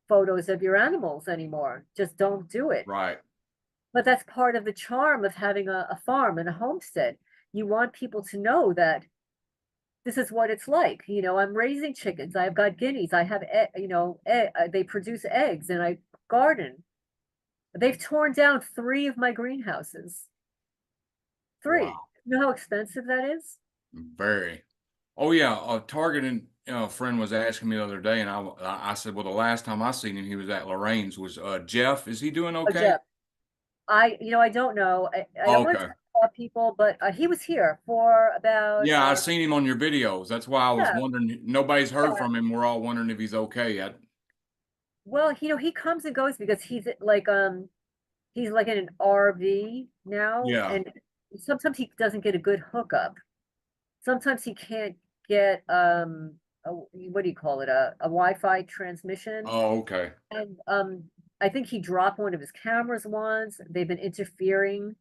photos of your animals anymore. Just don't do it. right. But that's part of the charm of having a farm and a homestead. You want people to know that this is what it's like. You know, I'm raising chickens. I've got guineas. I have, they produce eggs and I garden. They've torn down 3 of my greenhouses. 3. Wow. You know how expensive that is? Very. Oh yeah, a targeted friend was asking me the other day, and I said, well, the last time I seen him, he was at Lorraine's. Was Jeff? Is he doing Oh, okay? Jeff, I don't know. I don't want to Okay. talk about people, but he was here for about, Yeah, I seen him on your videos. That's why I was yeah, wondering. Nobody's heard yeah. from him. We're all wondering if he's okay. Well, he comes and goes because he's like in an RV now, Yeah. and sometimes he doesn't get a good hookup. Sometimes he can't get what do you call it, a Wi-Fi transmission. Oh, okay. And I think he dropped one of his cameras once. They've been interfering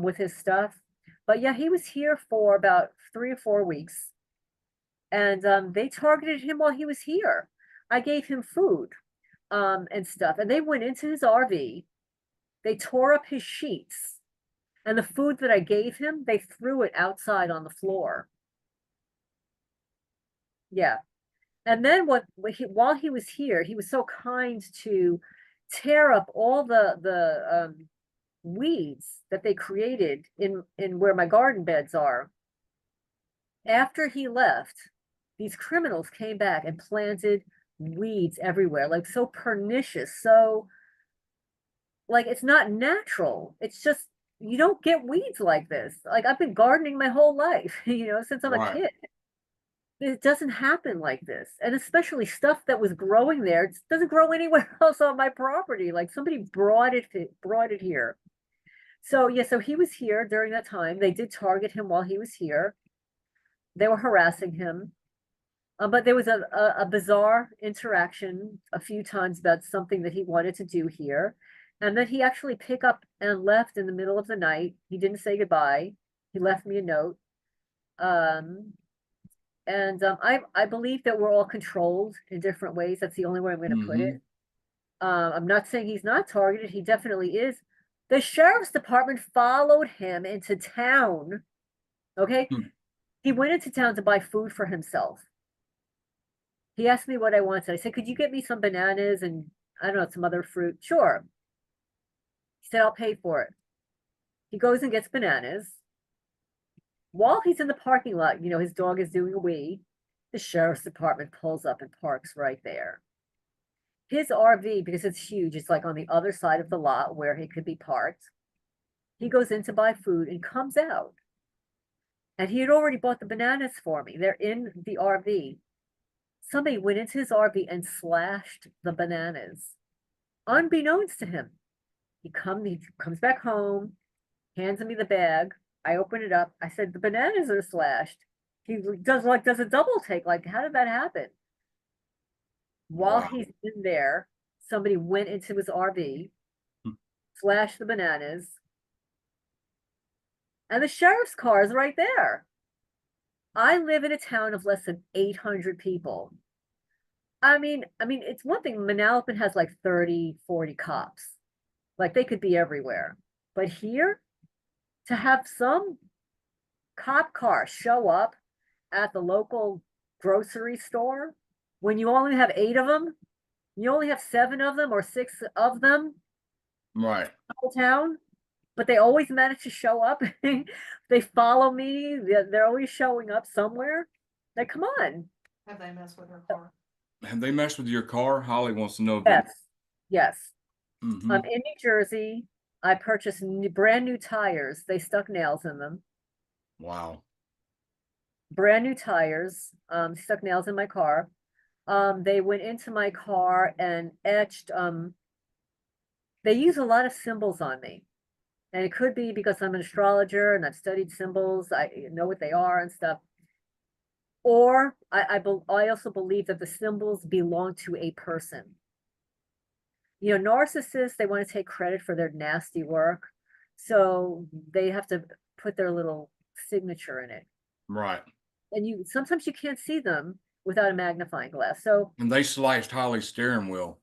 with his stuff. But yeah, he was here for about 3 or 4 weeks, and they targeted him while he was here. I gave him food and stuff, and they went into his RV. They tore up his sheets, and the food that I gave him, they threw it outside on the floor. Yeah. And then while he was here, he was so kind to tear up all the weeds that they created in where my garden beds are. After he left, these criminals came back and planted weeds everywhere, like so pernicious, so like it's not natural. It's just you don't get weeds like this. Like I've been gardening my whole life, since I'm a Right. kid. It doesn't happen like this. And especially stuff that was growing there, it doesn't grow anywhere else on my property. Like somebody brought it here. So yeah, so he was here during that time. They did target him while he was here. They were harassing him. But there was a bizarre interaction a few times about something that he wanted to do here. And then he actually picked up and left in the middle of the night. He didn't say goodbye. He left me a note. Um, and I believe that we're all controlled in different ways. That's the only way I'm going to put Mm-hmm. it. I'm not saying he's not targeted. He definitely is. The sheriff's department followed him into town. Okay. Hmm. He went into town to buy food for himself. He asked me what I wanted. I said, could you get me some bananas and I don't know, some other fruit? Sure. He said, I'll pay for it. He goes and gets bananas. While he's in the parking lot, his dog is doing a wee. The sheriff's department pulls up and parks right there. His RV, because it's huge, it's like on the other side of the lot where he could be parked. He goes in to buy food and comes out. And he had already bought the bananas for me. They're in the RV. Somebody went into his RV and slashed the bananas, unbeknownst to him. He comes back home, hands me the bag. I open it up. I said, the bananas are slashed. He does a double take. Like, how did that happen? While Wow. he's in there, somebody went into his RV, slashed the bananas, and the sheriff's car is right there. I live in a town of less than 800 people. I mean, it's one thing. Manalapan has like 30, 40 cops. Like they could be everywhere. But here, to have some cop car show up at the local grocery store when you only have 8 of them, you only have 7 of them or 6 of them Right. in the whole town, but they always manage to show up. They follow me. They're always showing up somewhere. Like, come on. Have they messed with her car? Have they messed with your car? Holly wants to know if Yes, yes. Mm-hmm. In New Jersey, I purchased brand new tires. They stuck nails in them. Wow. Brand new tires, stuck nails in my car. They went into my car and etched, they use a lot of symbols on me. And it could be because I'm an astrologer and I've studied symbols, I know what they are and stuff. Or I also believe that the symbols belong to a person. You know, narcissists, they want to take credit for their nasty work. So they have to put their little signature in it. Right. And sometimes you can't see them without a magnifying glass. So And they sliced Holly's steering wheel.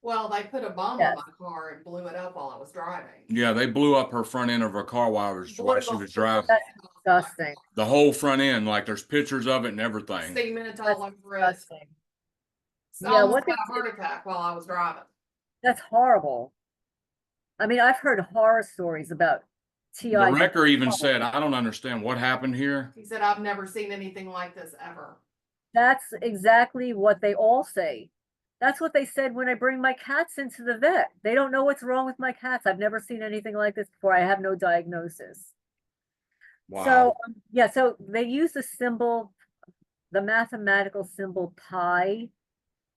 Well, they put a bomb on yes, my car and blew it up while I was driving. Yeah, they blew up her front end of her car while she was driving. that's disgusting. The whole front end, like there's pictures of it and everything. Cement all That's over it. disgusting. I Yeah, almost what they got a heart attack while I was driving. That's horrible. I mean, I've heard horror stories about TI. The wrecker even said, I don't understand what happened here. He said, I've never seen anything like this ever. That's exactly what they all say. That's what they said when I bring my cats into the vet. They don't know what's wrong with my cats. I've never seen anything like this before. I have no diagnosis. Wow. So, yeah, so they use the symbol, the mathematical symbol pi.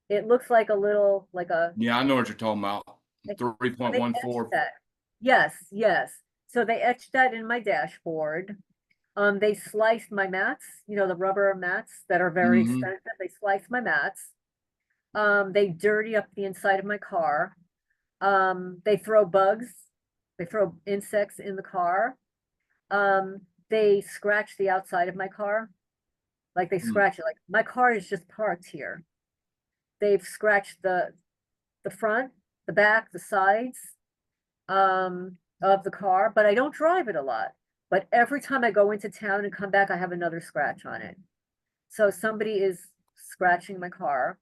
It looks like a little, like a, Yeah, I know what you're talking about. they 3.14. etched that. Yes, yes. So they etched that in my dashboard. They sliced my mats, you know, the rubber mats that are very Mhm. expensive. They sliced my mats. They dirty up the inside of my car. They throw bugs. They throw insects in the car. They scratch the outside of my car. Like they Mm. scratch it. Like my car is just parked here. They've scratched the front, the back, the sides of the car, but I don't drive it a lot. But every time I go into town and come back, I have another scratch on it. So somebody is scratching my car.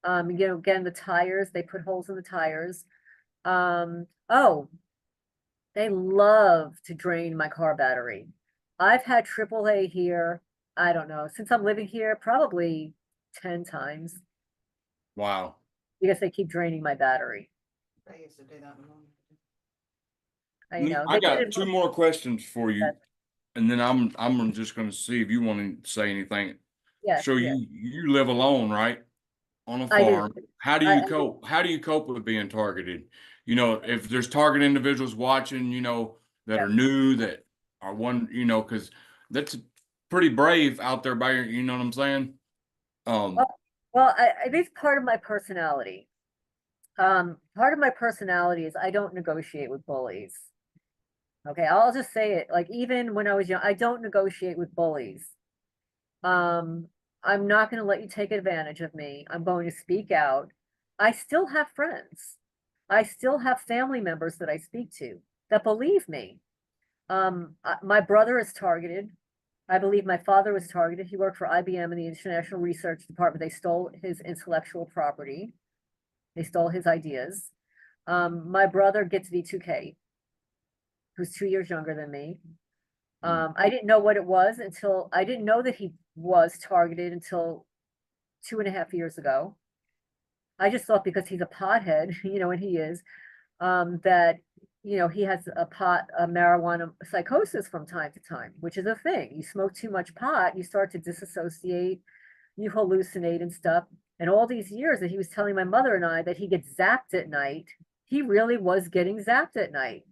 You know, again, the tires, they put holes in the tires. Oh, they love to drain my car battery. I've had AAA here, I don't know, since I'm living here, probably 10 times Wow. because they keep draining my battery. They used to do that. You know, I they did got it. two more questions for you, and then I'm just going to see if you want to say anything. Yes, So yes, you live alone, right? On a I do. farm. How do you cope? How do you cope with being targeted? You know, if there's target individuals watching, you know, that Yeah. are new, that are one, you know, because that's pretty brave out there by your, you know what I'm saying? Well, it is part of my personality. Part of my personality is I don't negotiate with bullies. Okay, I'll just say it. Like even when I was young, I don't negotiate with bullies. Um, I'm not going to let you take advantage of me. I'm going to speak out. I still have friends. I still have family members that I speak to that believe me. My brother is targeted. I believe my father was targeted. He worked for IBM in the International Research Department. They stole his intellectual property. They stole his ideas. My brother gets V2K, who's 2 years younger than me. I didn't know what it was until I didn't know that he was targeted until 2.5 years ago. I just thought because he's a pothead, you know, and he is, that, you know, he has a marijuana psychosis from time to time, which is a thing. You smoke too much pot, you start to disassociate, you hallucinate and stuff. And all these years that he was telling my mother and I that he gets zapped at night, he really was getting zapped at night.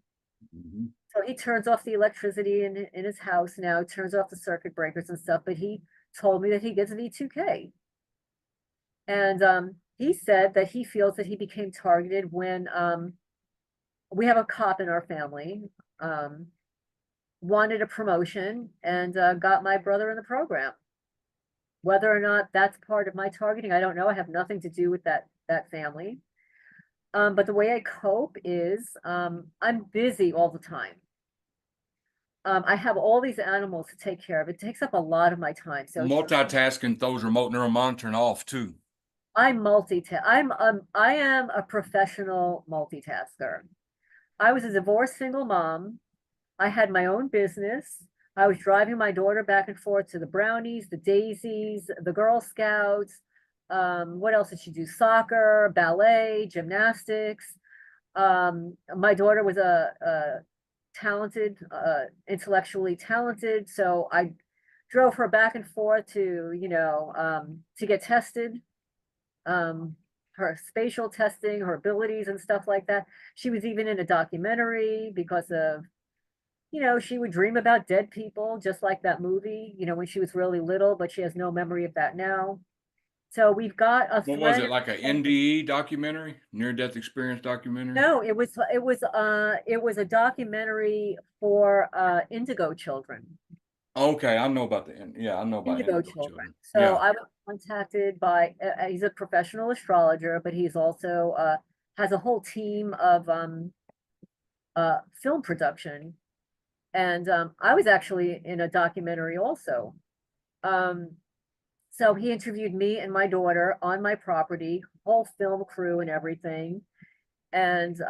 Mhm. So he turns off the electricity in his house now, turns off the circuit breakers and stuff, but he told me that he gets V2K. And he said that he feels that he became targeted when we have a cop in our family, wanted a promotion and got my brother in the program. Whether or not that's part of my targeting, I don't know. I have nothing to do with that family. But the way I cope is I'm busy all the time. I have all these animals to take care of. It takes up a lot of my time. So Multitasking throws remote neural monitoring off too. I am a professional multitasker. I was a divorced single mom. I had my own business. I was driving my daughter back and forth to the Brownies, the Daisies, the Girl Scouts. What else did she do? Soccer, ballet, gymnastics. My daughter was a talented, intellectually talented. So I drove her back and forth to, you know, to get tested. her spatial testing, her abilities and stuff like that. She was even in a documentary because of, she would dream about dead people, just like that movie, when she was really little, but she has no memory of that now. So we've got a What was thread. it, like a NDE documentary, near death experience documentary? No, it was a documentary for indigo children. Okay, I know about I know about Indigo indigo children. children. So Yeah. I was contacted by, he's a professional astrologer, but he's also has a whole team of film production. And I was actually in a documentary also. Um, so he interviewed me and my daughter on my property, whole film crew and everything. And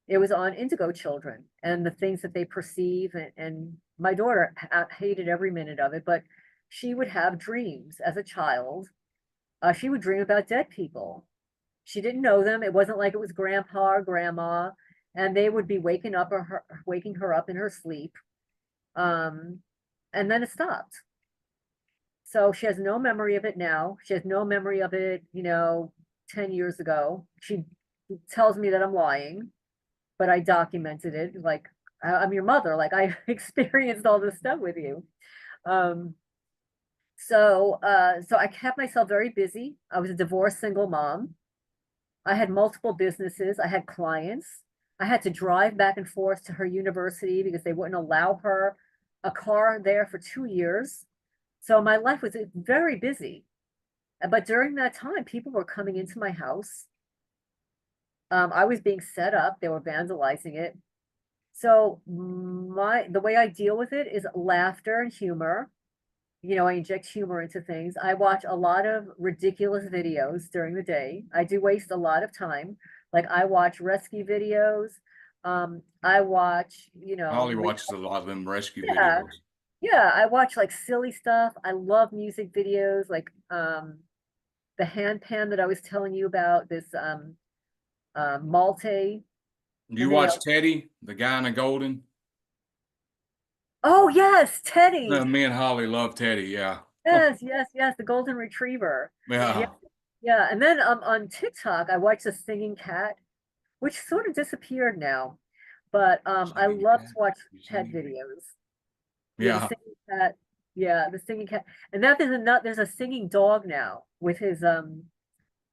it was on indigo children and the things that they perceive. And my daughter hated every minute of it, but she would have dreams as a child. She would dream about dead people. She didn't know them. It wasn't like it was grandpa or grandma, and they would be waking her up in her sleep. And then it stopped. So she has no memory of it now. She has no memory of it, 10 years ago. She tells me that I'm lying, but I documented it. Like, I'm your mother. Like, I experienced all this stuff with you. So I kept myself very busy. I was a divorced single mom. I had multiple businesses. I had clients. I had to drive back and forth to her university because they wouldn't allow her a car there for 2 years. So my life was very busy. But during that time, people were coming into my house. I was being set up. They were vandalizing it. So the way I deal with it is laughter and humor. I inject humor into things. I watch a lot of ridiculous videos during the day. I do waste a lot of time. Like, I watch rescue videos. I watch, Holly watches a lot of them rescue yeah, videos. yeah, I watch like silly stuff. I love music videos, like the hand pan that I was telling you about, this Malte. Do you And watch Teddy, the guy in the golden? oh yes, Teddy. Me and Holly love Teddy, yeah. Yes, yes, yes, the golden retriever. Yeah, Yeah. yeah. And then on TikTok, I watched the singing cat, which sort of disappeared now. But I Singing love to cat. watch You pet singing? videos. Yeah, the Yeah. singing cat. Yeah, the singing cat. And now there's a singing dog now with his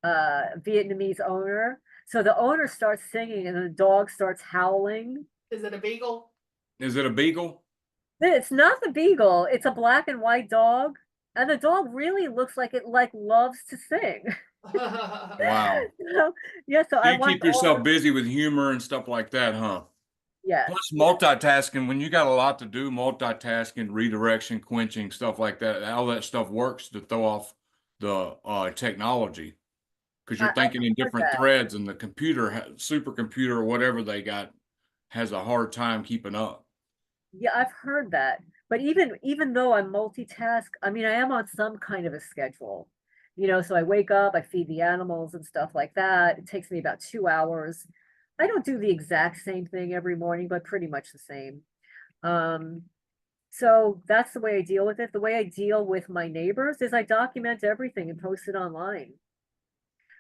Vietnamese owner. So the owner starts singing and the dog starts howling. Is it a beagle? Is it a beagle? It's not the beagle, it's a black and white dog. And the dog really looks like it loves to sing. Wow. Yeah, so So I you watch keep all yourself busy with humor and stuff like that, huh? yes, Plus yes. multitasking, when you got a lot to do, multitasking, redirection, quenching, stuff like that, all that stuff works to throw off the technology because you're I've thinking in heard different that. threads and the computer, supercomputer or whatever they got has a hard time keeping up. Yeah, I've heard that. But even though I multitask, I mean, I am on some kind of a schedule. So I wake up, I feed the animals and stuff like that. It takes me about 2 hours. I don't do the exact same thing every morning, but pretty much the same. Um, so that's the way I deal with it. The way I deal with my neighbors is I document everything and post it online.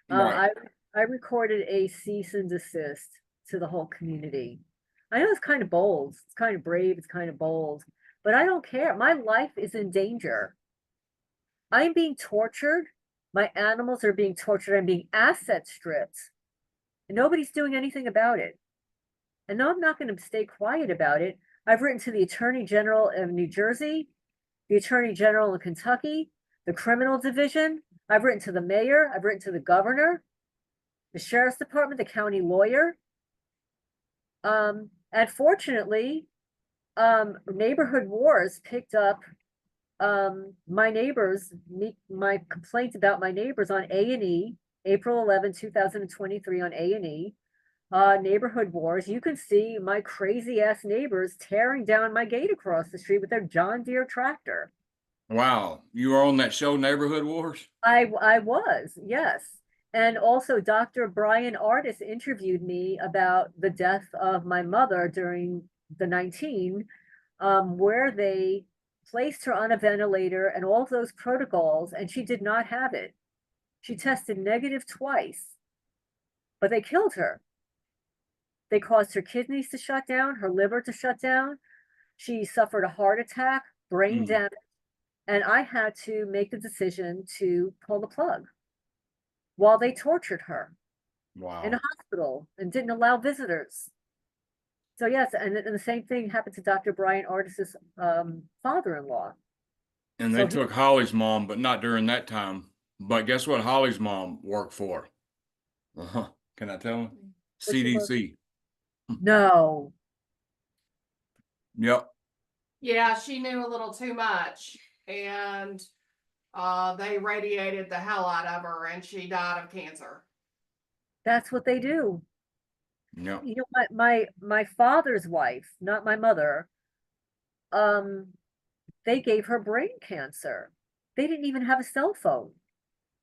Um, Right. I I recorded a cease and desist to the whole community. I know it's kind of bold, it's kind of brave, it's kind of bold, but I don't care. My life is in danger. I'm being tortured. My animals are being tortured. I'm being asset stripped. And nobody's doing anything about it. And no, I'm not going to stay quiet about it. I've written to the Attorney General of New Jersey, the Attorney General of Kentucky, the Criminal Division. I've written to the mayor. I've written to the governor, the sheriff's department, the county lawyer. And fortunately, Neighborhood Wars picked up my neighbors, my complaint about my neighbors on A&E, April 11, 2023 on A&E. Neighborhood Wars. You can see my crazy ass neighbors tearing down my gate across the street with their John Deere tractor. Wow. You were on that show, Neighborhood Wars? I was, yes. And also Dr. Brian Artis interviewed me about the death of my mother during the 19, where they placed her on a ventilator and all of those protocols, and she did not have it. She tested negative twice, but they killed her. They caused her kidneys to shut down, her liver to shut down. She suffered a heart attack, brain Mm. damage, and I had to make the decision to pull the plug while they tortured her in Wow. a hospital and didn't allow visitors. So yes, and the same thing happened to Dr. Brian Artis's father-in-law. And So they he, took Holly's mom, but not during that time. But guess what Holly's mom worked for? Uh-huh. Can I tell him? what's she work? CDC. No, Yep. Yeah, she knew a little too much, and they radiated the hell out of her, and she died of cancer. that's what they do. Yep. You know, my father's wife, not my mother, um, they gave her brain cancer. They didn't even have a cell phone.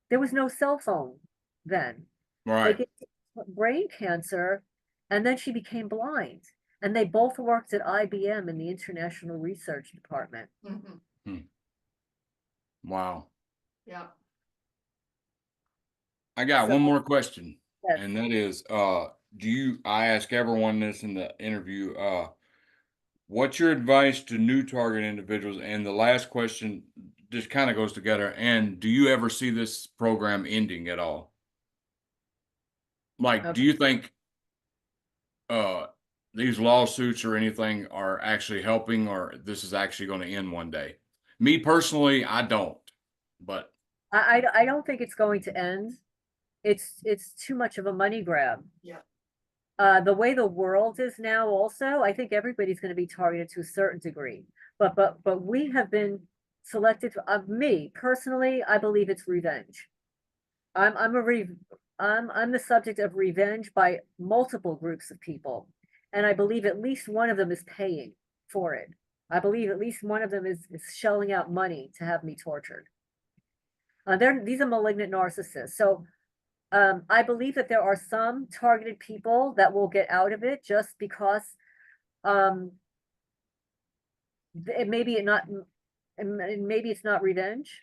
There was no cell phone then. They Right. gave her brain cancer, and then she became blind. And they both worked at IBM in the International Research Department. Wow. Yeah. I got So, one more question, yes. and that is, I ask everyone this in the interview, what's your advice to new target individuals? And the last question just kind of goes together. And do you ever see this program ending at all? Like, do Okay. you think uh these lawsuits or anything are actually helping, or this is actually going to end one day? Me personally, I don't. But I don't think it's going to end. It's too much of a money grab. Yeah. The way the world is now also, I think everybody's going to be targeted to a certain degree. But we have been selected, me personally, I believe it's revenge. I'm a I'm the subject of revenge by multiple groups of people. And I believe at least one of them is paying for it. I believe at least one of them is shelling out money to have me tortured. These are malignant narcissists. So I believe that there are some targeted people that will get out of it just because um, maybe it's not revenge.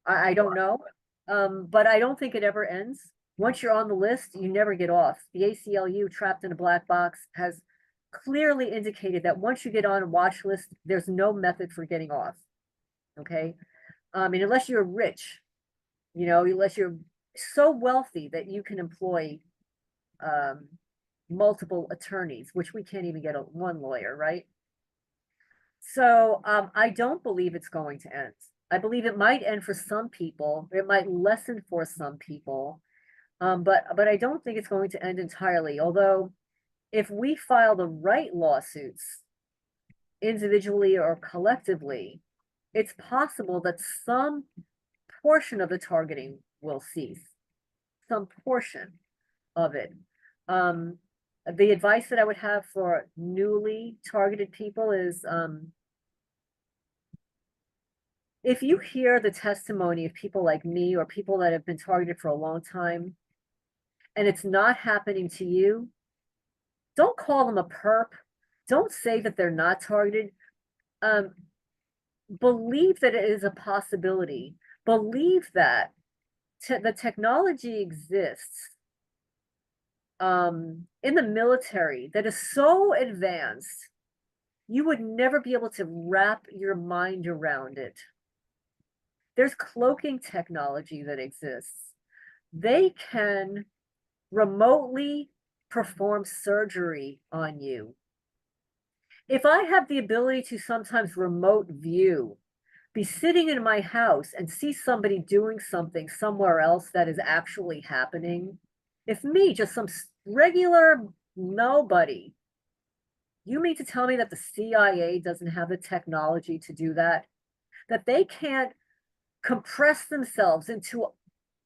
I don't know. But I don't think it ever ends. Once you're on the list, you never get off. The ACLU, Trapped in a Black Box, has clearly indicated that once you get on a watch list, there's no method for getting off. Okay. And unless you're rich, unless you're so wealthy that you can employ multiple attorneys, which we can't even get one lawyer, right? So I don't believe it's going to end. I believe it might end for some people. It might lessen for some people, but I don't think it's going to end entirely. Although, if we file the right lawsuits, individually or collectively, it's possible that some portion of the targeting will cease. Some portion of it. The advice that I would have for newly targeted people is if you hear the testimony of people like me or people that have been targeted for a long time and it's not happening to you, don't call them a perp. Don't say that they're not targeted. Believe that it is a possibility. Believe that the technology exists in the military that is so advanced, you would never be able to wrap your mind around it. There's cloaking technology that exists. They can remotely perform surgery on you. If I have the ability to sometimes remote view, be sitting in my house and see somebody doing something somewhere else that is actually happening, if me, just some regular nobody, you mean to tell me that the CIA doesn't have the technology to do that? That they can't compress themselves into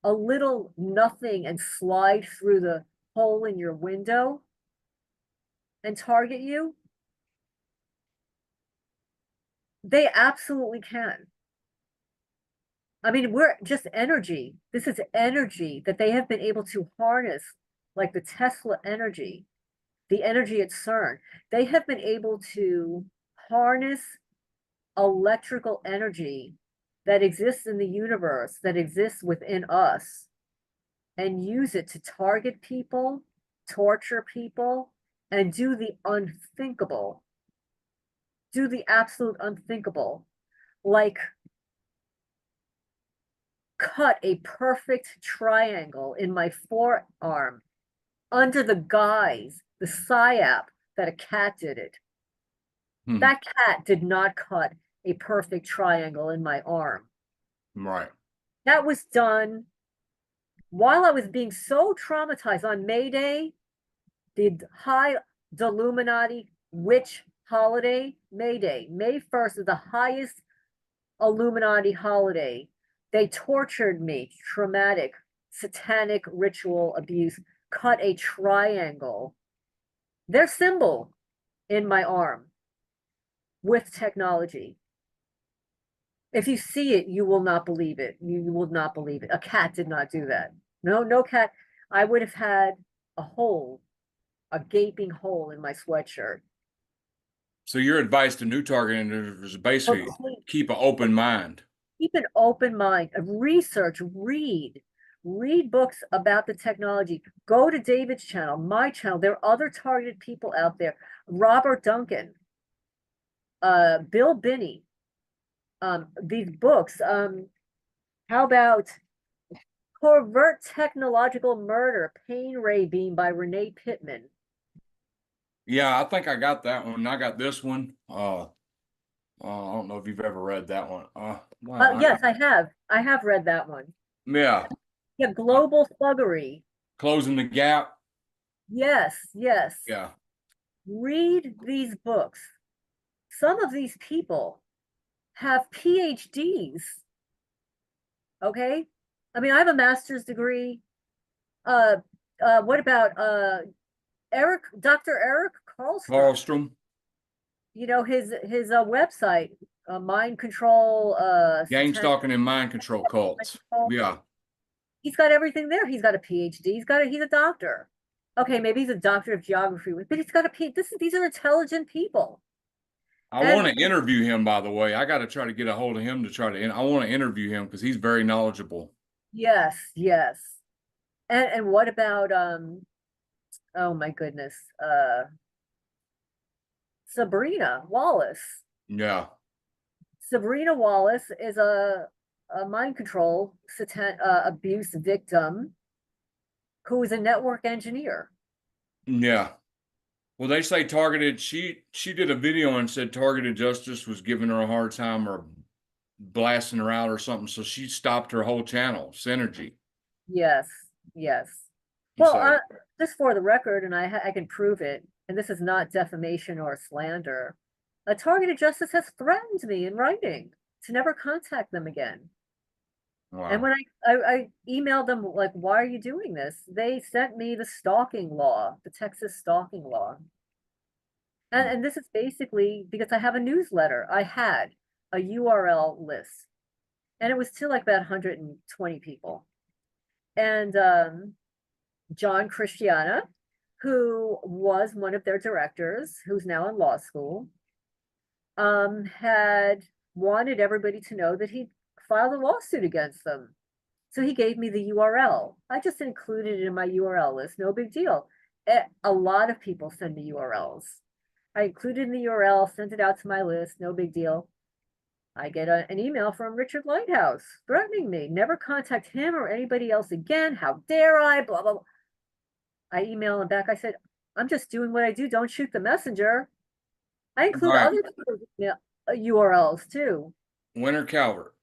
a little nothing and slide through the hole in your window and target you? They absolutely can. I mean, we're just energy. This is energy that they have been able to harness, like the Tesla energy, the energy at CERN. They have been able to harness electrical energy that exists in the universe, that exists within us, and use it to target people, torture people, and do the unthinkable. Do the absolute unthinkable. Like cut a perfect triangle in my forearm under the guise, the psyop that a cat did it. Hmm. That cat did not cut a perfect triangle in my arm. Right. That was done while I was being so traumatized on May Day, the high Illuminati witch holiday, May Day. May 1st is the highest Illuminati holiday. They tortured me, traumatic, satanic ritual abuse, cut a triangle, their symbol, in my arm with technology. If you see it, you will not believe it. You will not believe it. A cat did not do that. No, no cat. I would have had a hole, a gaping hole in my sweatshirt. So your advice to new targeting is basically Complete. keep an open mind. Keep an open mind, research, read books about the technology. Go to David's channel, my channel. There are other targeted people out there. Robert Duncan, Bill Binney, these books. How about Covert Technological Murder, Pain Ray Beam by Renee Pittman? Yeah, I think I got that one. I got this one. I don't know if you've ever read that one. Wow. Yes, I have. I have read that one. Yeah. Yeah, Global Thuggery. Closing the Gap. Yes, yes. Yeah. Read these books. Some of these people have PhDs. Okay. I mean, I have a master's degree. What about Dr. Eric Carlstrom? Carlstrom. You know, his website, mind control, Gang satanic stalking and mind control cults. control. Yeah. He's got everything there. He's got a PhD. He's a doctor. Okay, maybe he's a doctor of geography, but he's got a PhD. These are intelligent people. I want to interview him, by the way. I got to try to get a hold of him to try to, I want to interview him because he's very knowledgeable. Yes, yes. And what about oh my goodness, Sabrina Wallace. Yeah. Sabrina Wallace is a mind control abuse victim who is a network engineer. Yeah. Well, they say targeted, she did a video and said targeted justice was giving her a hard time or blasting her out or something. So she stopped her whole channel, Synergy. Yes, yes. Well, So, just for the record, and I can prove it, and this is not defamation or slander, a targeted justice has threatened me in writing to never contact them again. wow. And when I emailed them, like, why are you doing this? They sent me the stalking law, the Texas stalking law. And this is basically because I have a newsletter. I had a URL list, and it was to like about 120 people. And John Christiana, who was one of their directors, who's now in law school, had wanted everybody to know that he filed a lawsuit against them. So he gave me the URL. I just included it in my URL list, no big deal. A lot of people send me URLs. I included in the URL, sent it out to my list, no big deal. I get an email from Richard Lighthouse threatening me, never contact him or anybody else again. How dare I, blah, blah, blah. I email him back. I said, I'm just doing what I do. Don't shoot the messenger. I include other people's URLs too. Winter Calvert.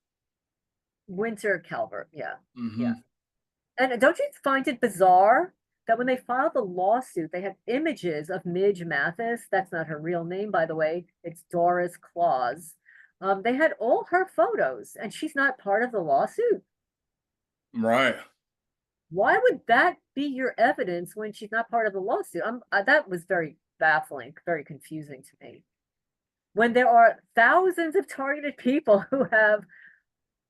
Winter Calvert, yeah. Mm-hmm. Yeah. And don't you find it bizarre that when they filed the lawsuit, they had images of Midge Mathis? That's not her real name, by the way. It's Doris Claus. They had all her photos, and she's not part of the lawsuit. Right. Why would that be your evidence when she's not part of the lawsuit? That was very baffling, very confusing to me. When there are thousands of targeted people who have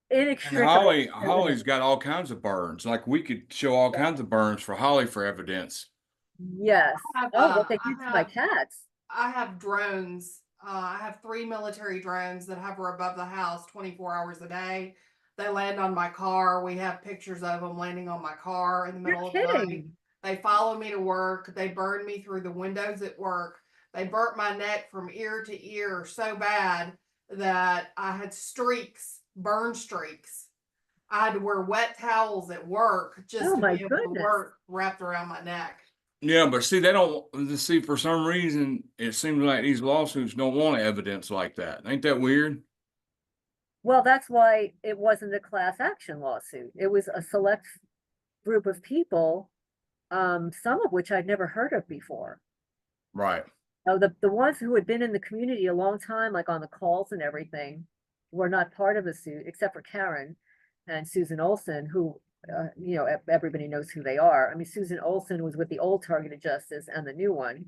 And inextricable Holly's got all kinds of burns. Like we could show all kinds of burns for Holly for evidence. Yes. I have, Oh, what they did to my cats. I have drones I have 3 military drones that hover above the house 24 hours a day. They land on my car. We have pictures of them landing on my car in the You're middle of the night. kidding. They follow me to work. They burn me through the windows at work. They burnt my neck from ear to ear so bad that I had streaks, burn streaks. I had to wear wet towels at work just Oh to my be able to goodness. work wrapped around my neck. Yeah, but see, they don't see for some reason it seems like these lawsuits don't want evidence like that. Ain't that weird? Well, that's why it wasn't a class action lawsuit. It was a select group of people, some of which I'd never heard of before. Right. Oh, the ones who had been in the community a long time, like on the calls and everything, were not part of the suit, except for Karen and Susan Olson, who, you know, everybody knows who they are. I mean, Susan Olson was with the old Targeted Justice and the new one.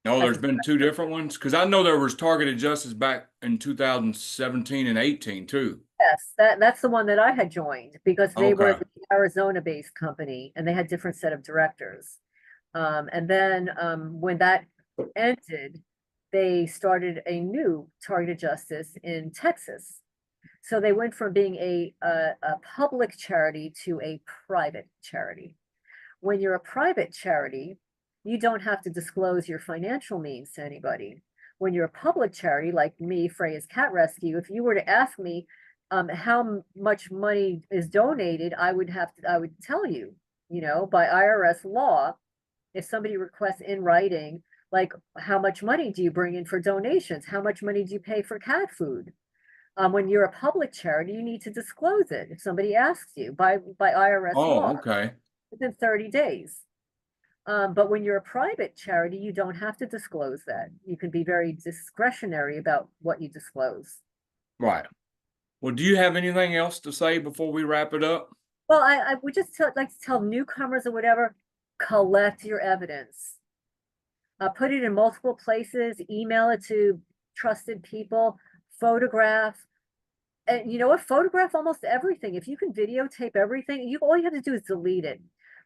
No, as there's a been two different ones because I know there was targeted justice back in 2017 and 18 too. Yes, that's the one that I had joined because they were Okay. the Arizona-based company and they had different set of directors. And then when that ended, they started a new Targeted Justice in Texas. So they went from being a public charity to a private charity. When you're a private charity, you don't have to disclose your financial means to anybody. When you're a public charity, like me, Freya's Cat Rescue, if you were to ask me how much money is donated, I would tell you, you know, by IRS law, if somebody requests in writing, like how much money do you bring in for donations? How much money do you pay for cat food? When you're a public charity, you need to disclose it if somebody asks you by IRS law Oh, okay. within 30 days. But when you're a private charity, you don't have to disclose that. You can be very discretionary about what you disclose. Right. Well, do you have anything else to say before we wrap it up? Well, I would just like to tell newcomers or whatever, collect your evidence. Put it in multiple places, email it to trusted people, photograph. And you know what? Photograph almost everything. If you can videotape everything, all you have to do is delete it.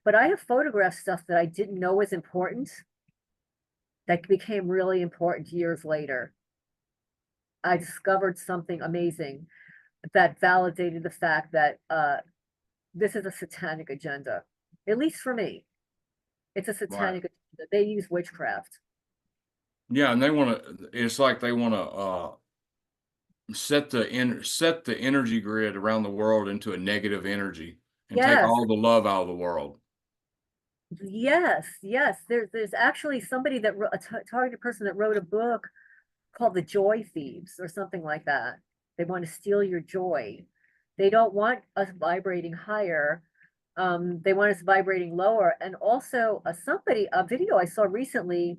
But I have photographed stuff that I didn't know was important that became really important years later. I discovered something amazing that validated the fact that this is a satanic agenda, at least for me. It's a satanic agenda. They use witchcraft. Yeah, and they want to. It's like they want to set the energy grid around the world into a negative energy and take Yes, all the love out of the world. yes, yes. There's actually somebody that a targeted person that wrote a book called The Joy Thieves or something like that. They want to steal your joy. They don't want us vibrating higher. They want us vibrating lower. And also a video I saw recently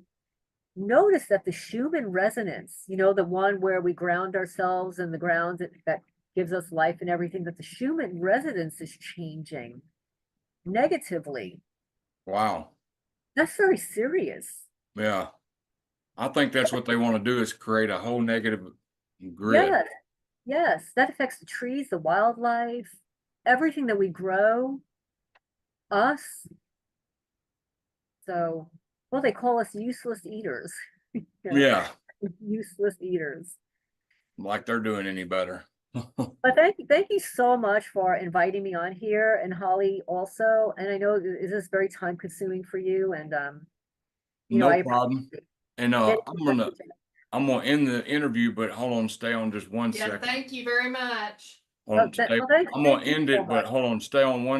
noticed that the Schumann resonance, you know, the one where we ground ourselves in the ground that gives us life and everything, that the Schumann resonance is changing negatively. Wow. That's very serious. Yeah. I think that's what they want to do is create a whole negative grid. Yes, yes, that affects the trees, the wildlife, everything that we grow, us. So, well, they call us useless eaters. You know, Yeah. useless eaters. Like they're doing any better. But thank you so much for inviting me on here, and Holly also. And I know this is very time consuming for you, and you know, No I problem. appreciate And it. I'm gonna end the interview, but hold on, stay on just one Yeah, second. thank you very much. Hold on, stay. Well, thank I'm gonna you end so it, but much. hold on, stay on one